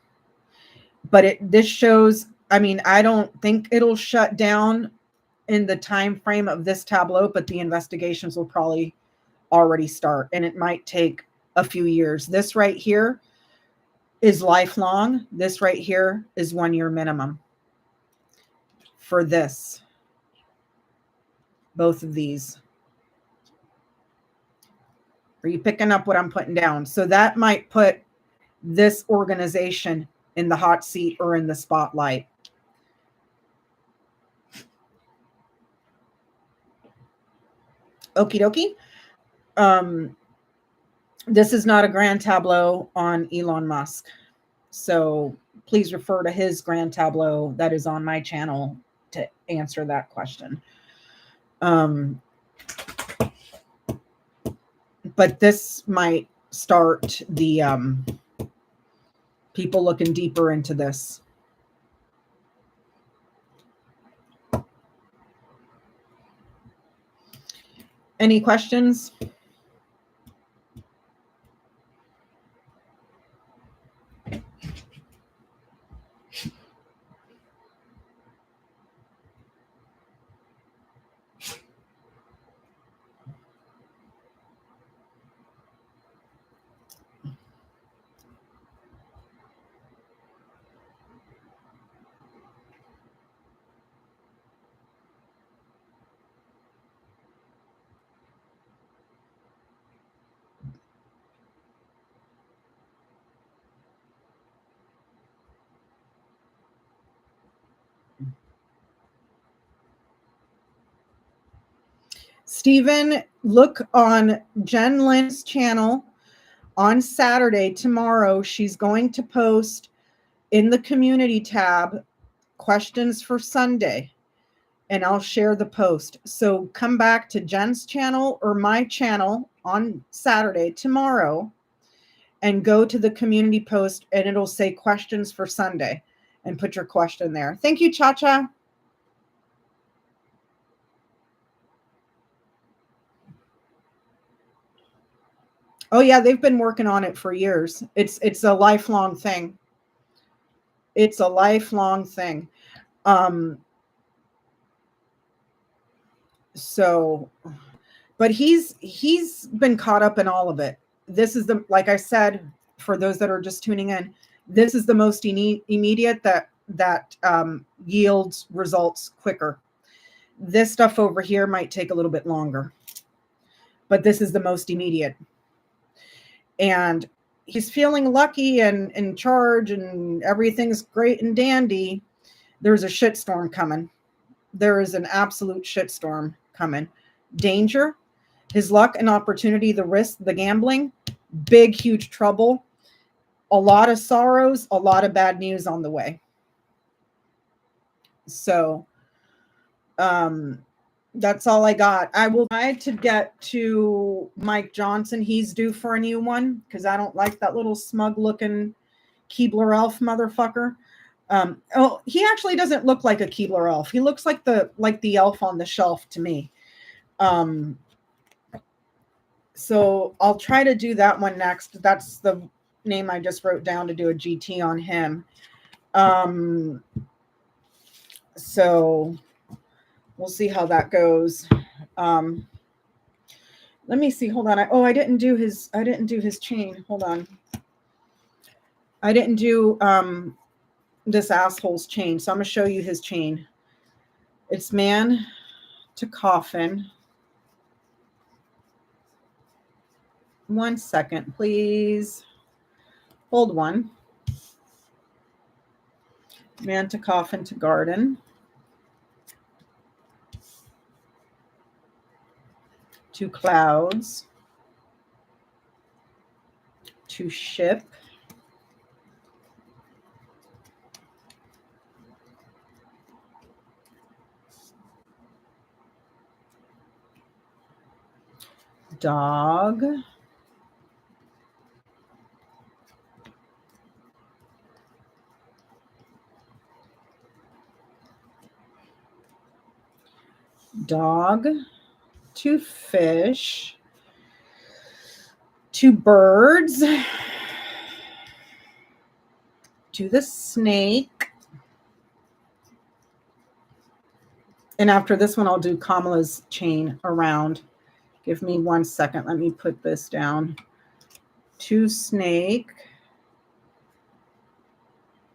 But this shows, I mean, I don't think it'll shut down in the time frame of this tableau, but the investigations will probably already start, and it might take a few years. This right here is lifelong. This right here is 1 year minimum for this. Both of these. Are you picking up what I'm putting down? So that might put this organization in the hot seat or in the spotlight. Okie dokie. This is not a grand tableau on Elon Musk. So please refer to his grand tableau that is on my channel to answer that question. But this might start the people looking deeper into this. Any questions? Stephen, look on Jen Lynn's channel on Saturday, tomorrow. She's going to post in the community tab questions for Sunday, and I'll share the post. So come back to Jen's channel or my channel on Saturday, tomorrow, and go to the community post, and it'll say questions for Sunday, and put your question there. Thank you, Cha-Cha. Oh yeah, they've been working on it for years. It's a lifelong thing. It's a lifelong thing. So, but he's been caught up in all of it. This is the, like I said, for those that are just tuning in, this is the most immediate that yields results quicker. This stuff over here might take a little bit longer, but this is the most immediate. And he's feeling lucky and in charge and everything's great and dandy. There's a shitstorm coming. There is an absolute shitstorm coming. Danger, his luck and opportunity, the risk, the gambling, big, huge trouble, a lot of sorrows, a lot of bad news on the way. So that's all I got. I will try to get to Mike Johnson. He's due for a new one because I don't like that little smug looking Keebler elf motherfucker. Oh, he actually doesn't look like a Keebler elf. He looks like the elf on the shelf to me. So I'll try to do that one next. That's the name I just wrote down to do a GT on him. So we'll see how that goes. Let me see. Hold on. I didn't do his chain. Hold on. I didn't do this asshole's chain. So I'm gonna show you his chain. It's man to coffin. 1 second, please. Hold one. Man to coffin to garden. To clouds. To ship. Dog. Dog. To fish. To birds. do the snake. And after this one, I'll do Kamala's chain around. Give me 1 second. Let me put this down. 2 snake.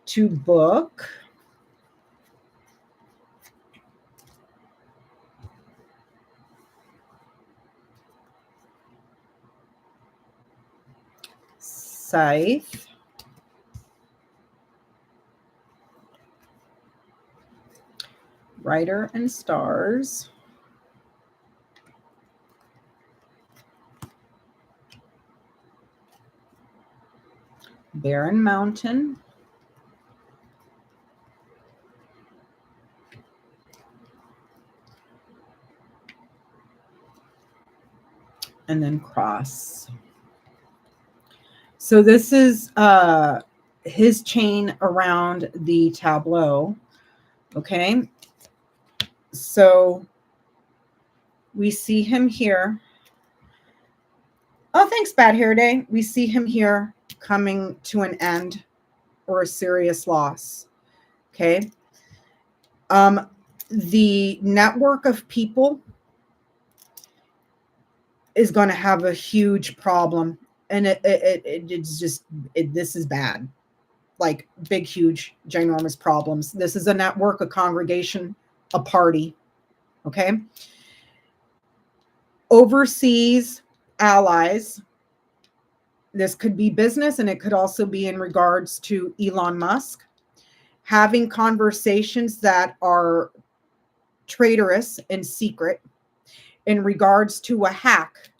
2 book. Scythe. Rider and stars. Barren Mountain. And then cross. So this is his chain around the tableau. Okay. So we see him here. Oh, thanks, Bad Hair Day. We see him here coming to an end or a serious loss. Okay. The network of people is going to have a huge problem. And it's just, this is bad. Like big, huge, ginormous problems. This is a network, a congregation, a party. Okay. Overseas allies. This could be business, and it could also be in regards to Elon Musk having conversations that are traitorous and secret in regards to a hack.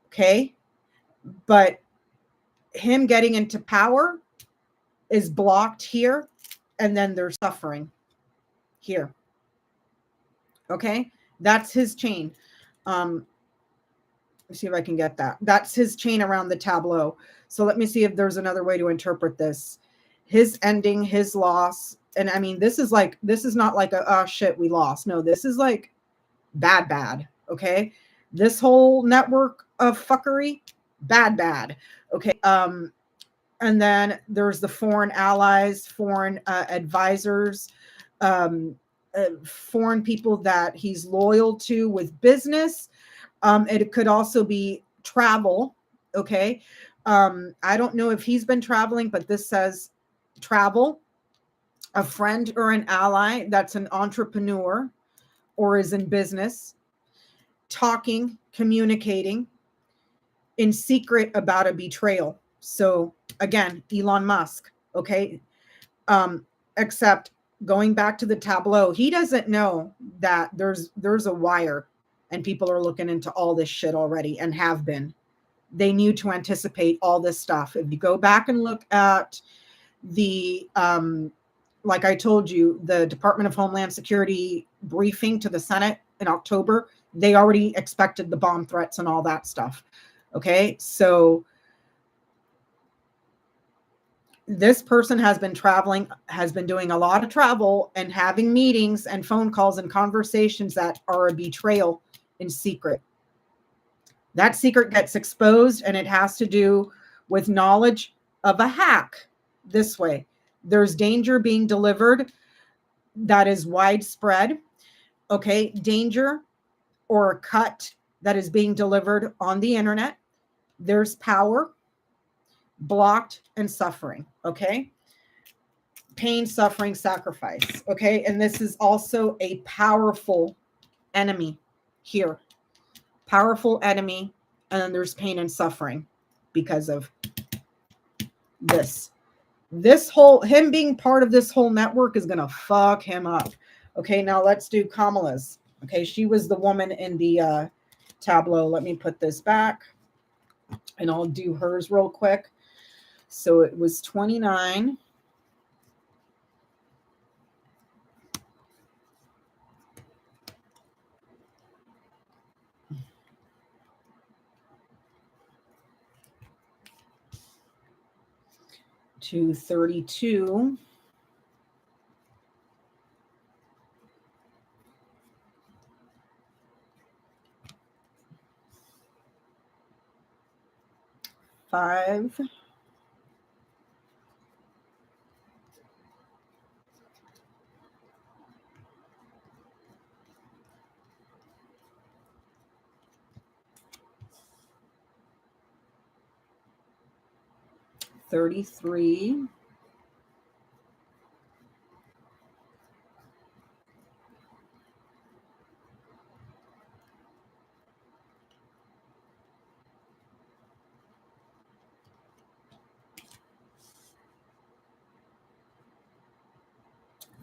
Okay. But him getting into power is blocked here, and then there's suffering here. Okay. That's his chain. Let's see if I can get that. That's his chain around the tableau. So let me see if there's another way to interpret this. His ending, his loss. And I mean, this is not like a, oh shit, we lost. No, this is like bad. Okay. This whole network of fuckery, bad. Okay. And then there's the foreign allies, foreign advisors, foreign people that he's loyal to with business. It could also be travel. Okay. I don't know if he's been traveling, but this says travel, a friend or an ally that's an entrepreneur or is in business, talking, communicating in secret about a betrayal. So again, Elon Musk. Okay. Except going back to the tableau, he doesn't know that there's a wire and people are looking into all this shit already and have been. They knew to anticipate all this stuff. If you go back and look at the, like I told you, the Department of Homeland Security briefing to the Senate in October, they already expected the bomb threats and all that stuff. Okay. So this person has been traveling, has been doing a lot of travel and having meetings and phone calls and conversations that are a betrayal in secret. That secret gets exposed, and it has to do with knowledge of a hack. This way, there's danger being delivered that is widespread. Okay, danger or a cut that is being delivered on the internet. There's power, blocked, and suffering. Okay, pain, suffering, sacrifice. Okay, and this is also a powerful enemy here. Powerful enemy, and then there's pain and suffering because of this. This whole, him being part of this whole network is gonna fuck him up. Okay, now let's do Kamala's. Okay, she was the woman in the tableau. Let me put this back, and I'll do hers real quick. So it was 29. To 32. Five. 33.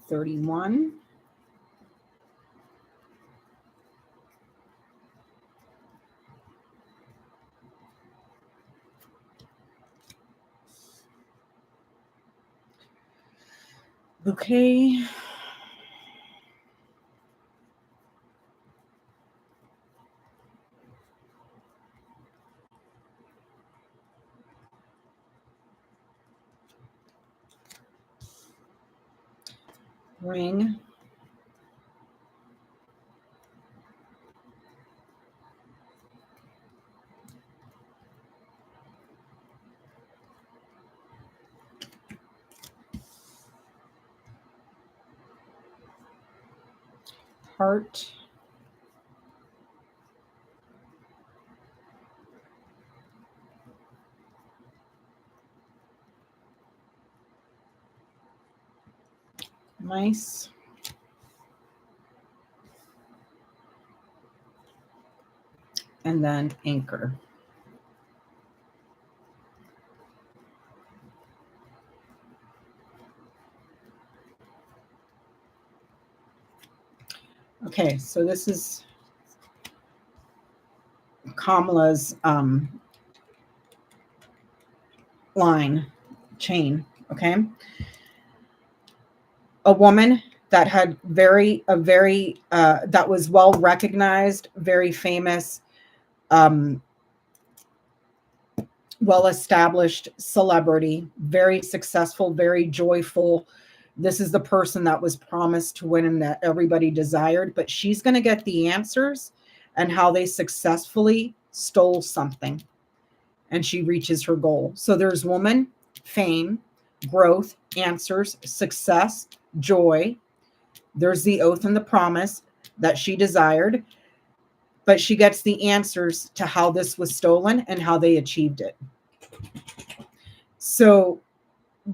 $31. Bouquet. Ring. Heart. Mice. And then anchor. Okay, so this is Kamala's chain, okay? A woman that had that was well recognized, very famous, well-established celebrity, very successful, very joyful. This is the person that was promised to win and that everybody desired, but she's going to get the answers and how they successfully stole something. And she reaches her goal. So there's woman, fame, growth, answers, success, joy. There's the oath and the promise that she desired, but she gets the answers to how this was stolen and how they achieved it. So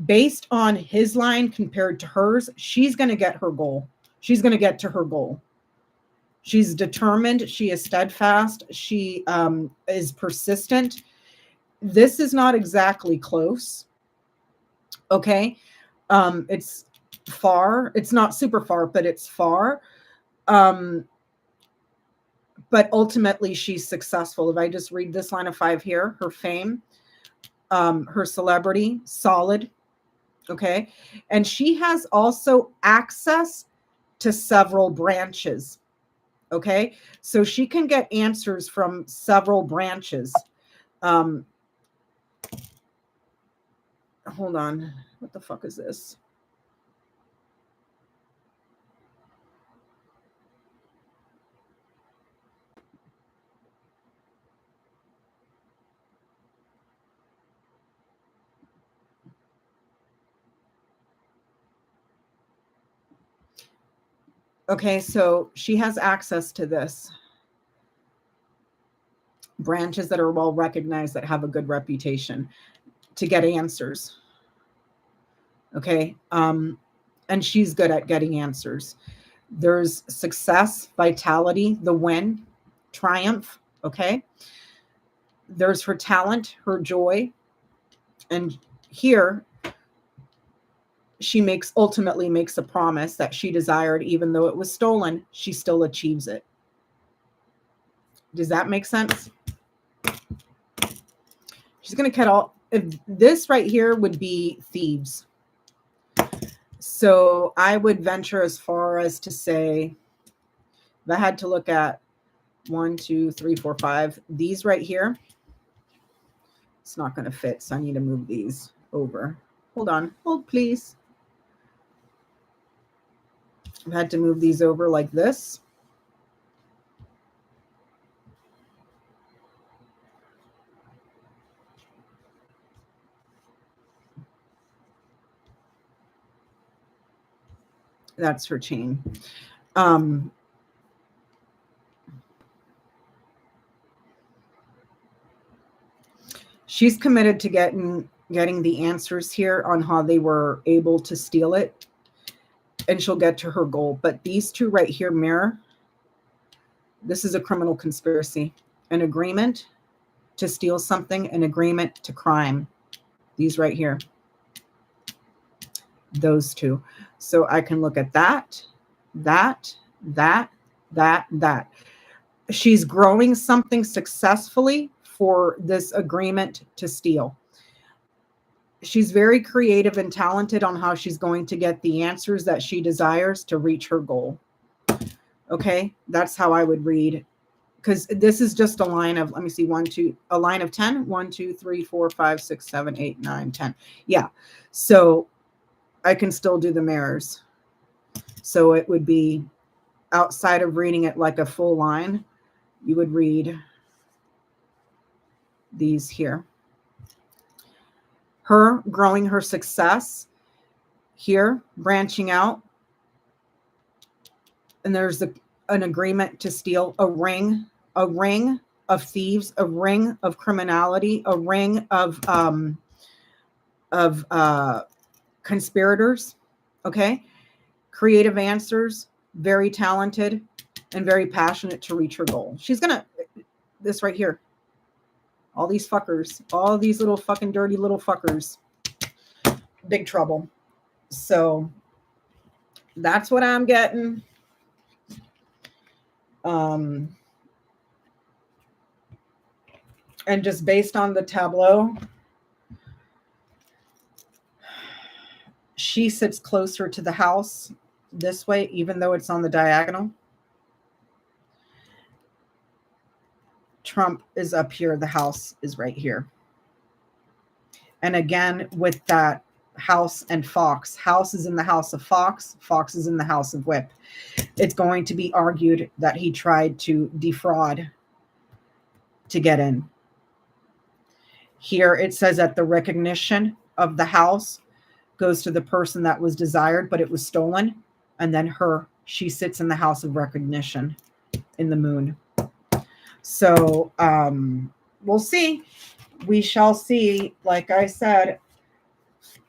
based on his line compared to hers, she's going to get her goal. She's going to get to her goal. She's determined. She is steadfast. She is persistent. This is not exactly close. Okay. It's far. It's not super far, but it's far. But ultimately she's successful. If I just read this line of 5 here, her fame, her celebrity, solid. Okay. And she has also access to several branches. Okay. So she can get answers from several branches. Hold on. What the fuck is this? Okay, so she has access to this. Branches that are well recognized, that have a good reputation to get answers. Okay, and she's good at getting answers. There's success, vitality, the win, triumph. Okay, there's her talent, her joy, and here she ultimately makes a promise that she desired, even though it was stolen, she still achieves it. Does that make sense? She's going to cut all. This right here would be thieves. So I would venture as far as to say, if I had to look at 1, 2, 3, 4, 5, these right here, it's not going to fit. So I need to move these over. Hold on. Hold, please. I've had to move these over like this. That's her chain. She's committed to getting getting the answers here on how they were able to steal it, and she'll get to her goal. But these two right here mirror. This is a criminal conspiracy, an agreement to steal something, an agreement to crime. These right here, those two. So I can look at that, that, that, that, that. She's growing something successfully for this agreement to steal. She's very creative and talented on how she's going to get the answers that she desires to reach her goal. Okay, that's how I would read, because this is just a line of, let me see, a line of 10. 1, 2, 3, 4, 5, 6, 7, 8, 9, 10. Yeah, so I can still do the mirrors. So it would be, outside of reading it like a full line, you would read these here. Her growing her success here, branching out. And there's an agreement to steal a ring of thieves, a ring of criminality, a ring of conspirators. Okay. Creative answers, very talented and very passionate to reach her goal. She's going to, this right here, all these fuckers, all these little fucking dirty little fuckers, big trouble. So that's what I'm getting. And just based on the tableau, she sits closer to the house this way, even though it's on the diagonal. Trump is up here. The house is right here. And again, with that house and fox, house is in the house of fox, fox is in the house of whip. It's going to be argued that he tried to defraud to get in. Here it says that the recognition of the house goes to the person that was desired, but it was stolen. And then she sits in the house of recognition in the moon. So we'll see. We shall see. Like I said,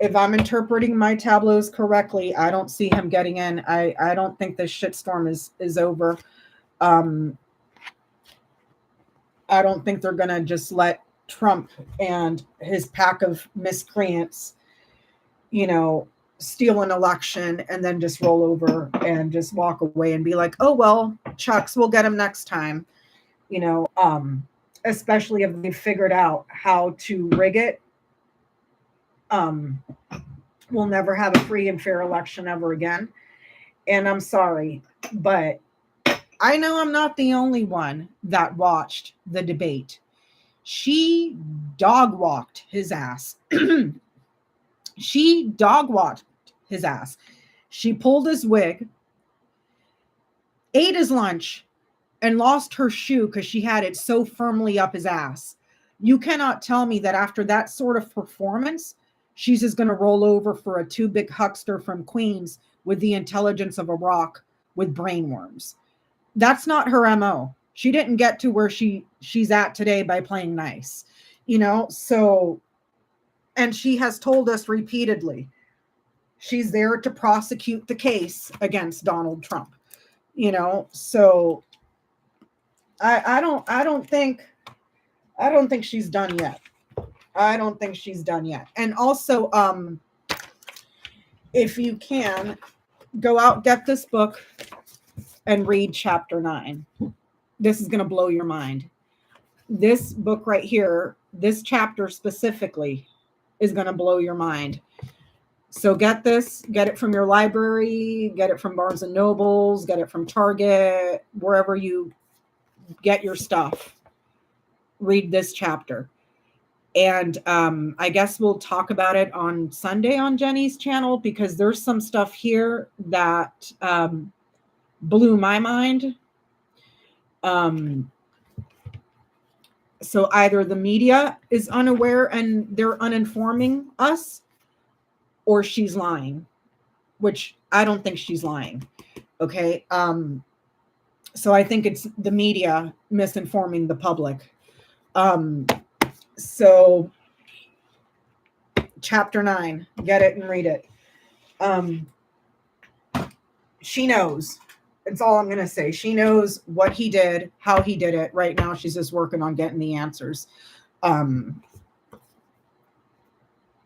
if I'm interpreting my tableaus correctly, I don't see him getting in. I don't think this shitstorm is over. I don't think they're going to just let Trump and his pack of miscreants, steal an election and then just roll over and just walk away and be like, oh, well, Chucks, we'll get him next time. Especially if they figured out how to rig it. We'll never have a free and fair election ever again. And I'm sorry, but I know I'm not the only one that watched the debate. She dog walked his ass. She dog walked his ass. She pulled his wig, ate his lunch, and lost her shoe because she had it so firmly up his ass. You cannot tell me that after that sort of performance, she's just going to roll over for a too big huckster from Queens with the intelligence of a rock with brainworms. That's not her MO. She didn't get to where she's at today by playing nice, so, and she has told us repeatedly, she's there to prosecute the case against Donald Trump, so I don't think she's done yet. I don't think she's done yet. And also, if you can, go out, get this book and read chapter 9. This is going to blow your mind. This book right here, this chapter specifically, is going to blow your mind. So get this, get it from your library, get it from Barnes and Nobles, get it from Target, wherever you get your stuff. Read this chapter. And I guess we'll talk about it on Sunday on Jenny's channel, because there's some stuff here that blew my mind. So either the media is unaware and they're uninforming us, or she's lying, which I don't think she's lying. Okay. So I think it's the media misinforming the public. So chapter 9. Get it and read it. She knows. That's all I'm going to say. She knows what he did, how he did it. Right now, she's just working on getting the answers. And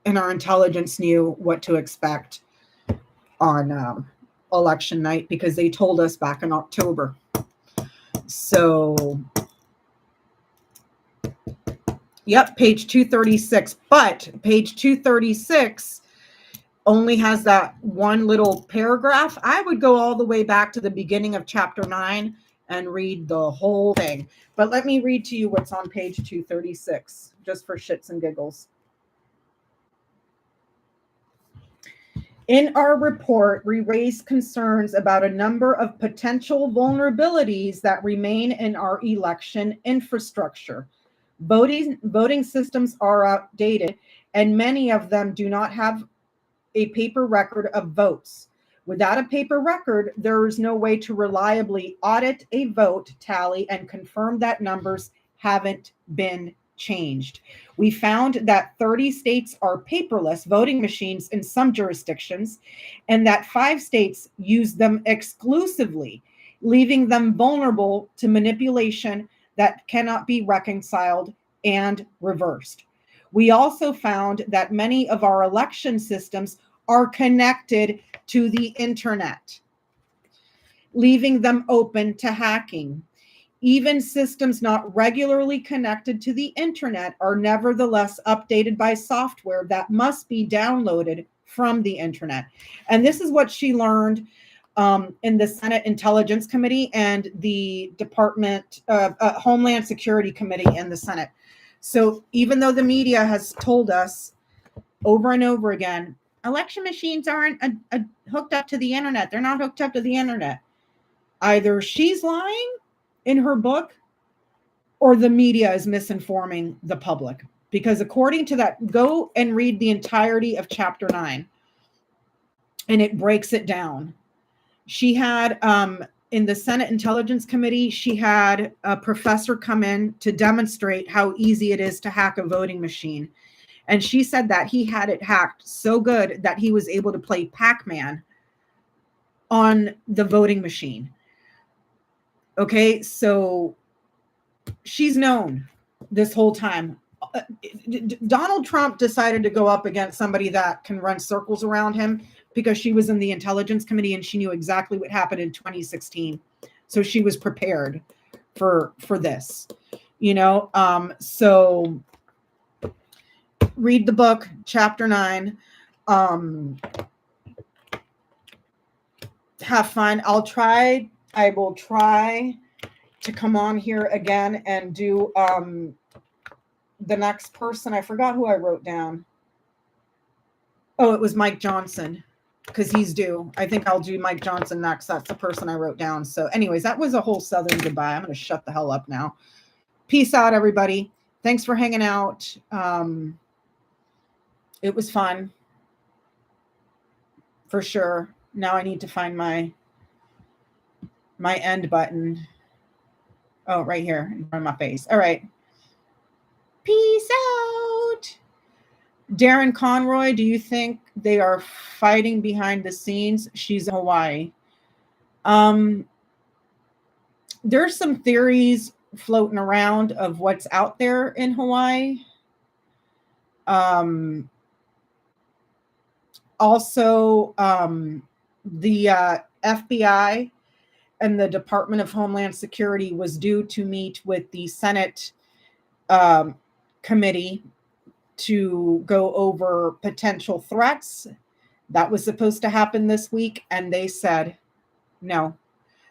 our intelligence knew what to expect on election night because they told us back in October. So, yep, page 236. But page 236 only has that one little paragraph. I would go all the way back to the beginning of chapter 9 and read the whole thing. But let me read to you what's on page 236, just for shits and giggles. In our report, we raised concerns about a number of potential vulnerabilities that remain in our election infrastructure. Voting systems are outdated, and many of them do not have a paper record of votes. Without a paper record, there is no way to reliably audit a vote tally and confirm that numbers haven't been changed. We found that 30 states are paperless voting machines in some jurisdictions, and that 5 states use them exclusively, leaving them vulnerable to manipulation that cannot be reconciled and reversed. We also found that many of our election systems are connected to the internet, leaving them open to hacking. Even systems not regularly connected to the internet are nevertheless updated by software that must be downloaded from the internet. And this is what she learned in the Senate Intelligence Committee and the Department of Homeland Security Committee in the Senate. So even though the media has told us over and over again, election machines aren't hooked up to the internet. They're not hooked up to the internet. Either she's lying in her book or the media is misinforming the public. Because according to that, go and read the entirety of chapter 9 and it breaks it down. She had in the Senate Intelligence Committee, she had a professor come in to demonstrate how easy it is to hack a voting machine. And she said that he had it hacked so good that he was able to play Pac-Man on the voting machine. Okay, so she's known this whole time. Donald Trump decided to go up against somebody that can run circles around him because she was in the Intelligence Committee and she knew exactly what happened in 2016. So she was prepared for this, you know. So read the book, chapter 9. Have fun. I will try to come on here again and do the next person. I forgot who I wrote down. Oh, it was Mike Johnson, because he's due. I think I'll do Mike Johnson next. That's the person I wrote down. So anyways, that was a whole Southern goodbye. I'm going to shut the hell up now. Peace out, everybody. Thanks for hanging out. It was fun. For sure. Now I need to find my end button. Oh, right here in front of my face. All right. Peace out. Darren Conroy, do you think they are fighting behind the scenes? She's in Hawaii. There's some theories floating around of what's out there in Hawaii. Also, the FBI and the Department of Homeland Security was due to meet with the Senate committee to go over potential threats. That was supposed to happen this week, and they said no.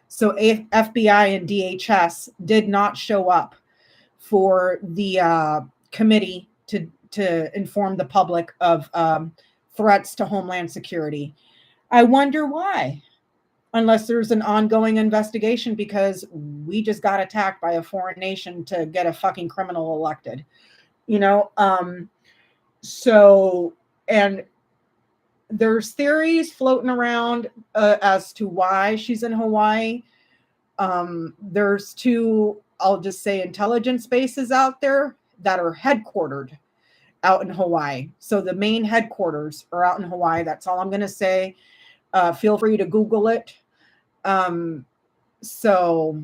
So FBI and DHS did not show up for the committee to inform the public of threats to Homeland Security. I wonder why, unless there's an ongoing investigation because we just got attacked by a foreign nation to get a fucking criminal elected, you know? So, and there's theories floating around as to why she's in Hawaii. There's 2, I'll just say, intelligence bases out there that are headquartered out in Hawaii. So the main headquarters are out in Hawaii. That's all I'm going to say. Feel free to Google it. So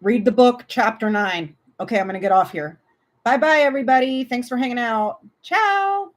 read the book, chapter 9. Okay, I'm going to get off here. Bye-bye, everybody. Thanks for hanging out. Ciao.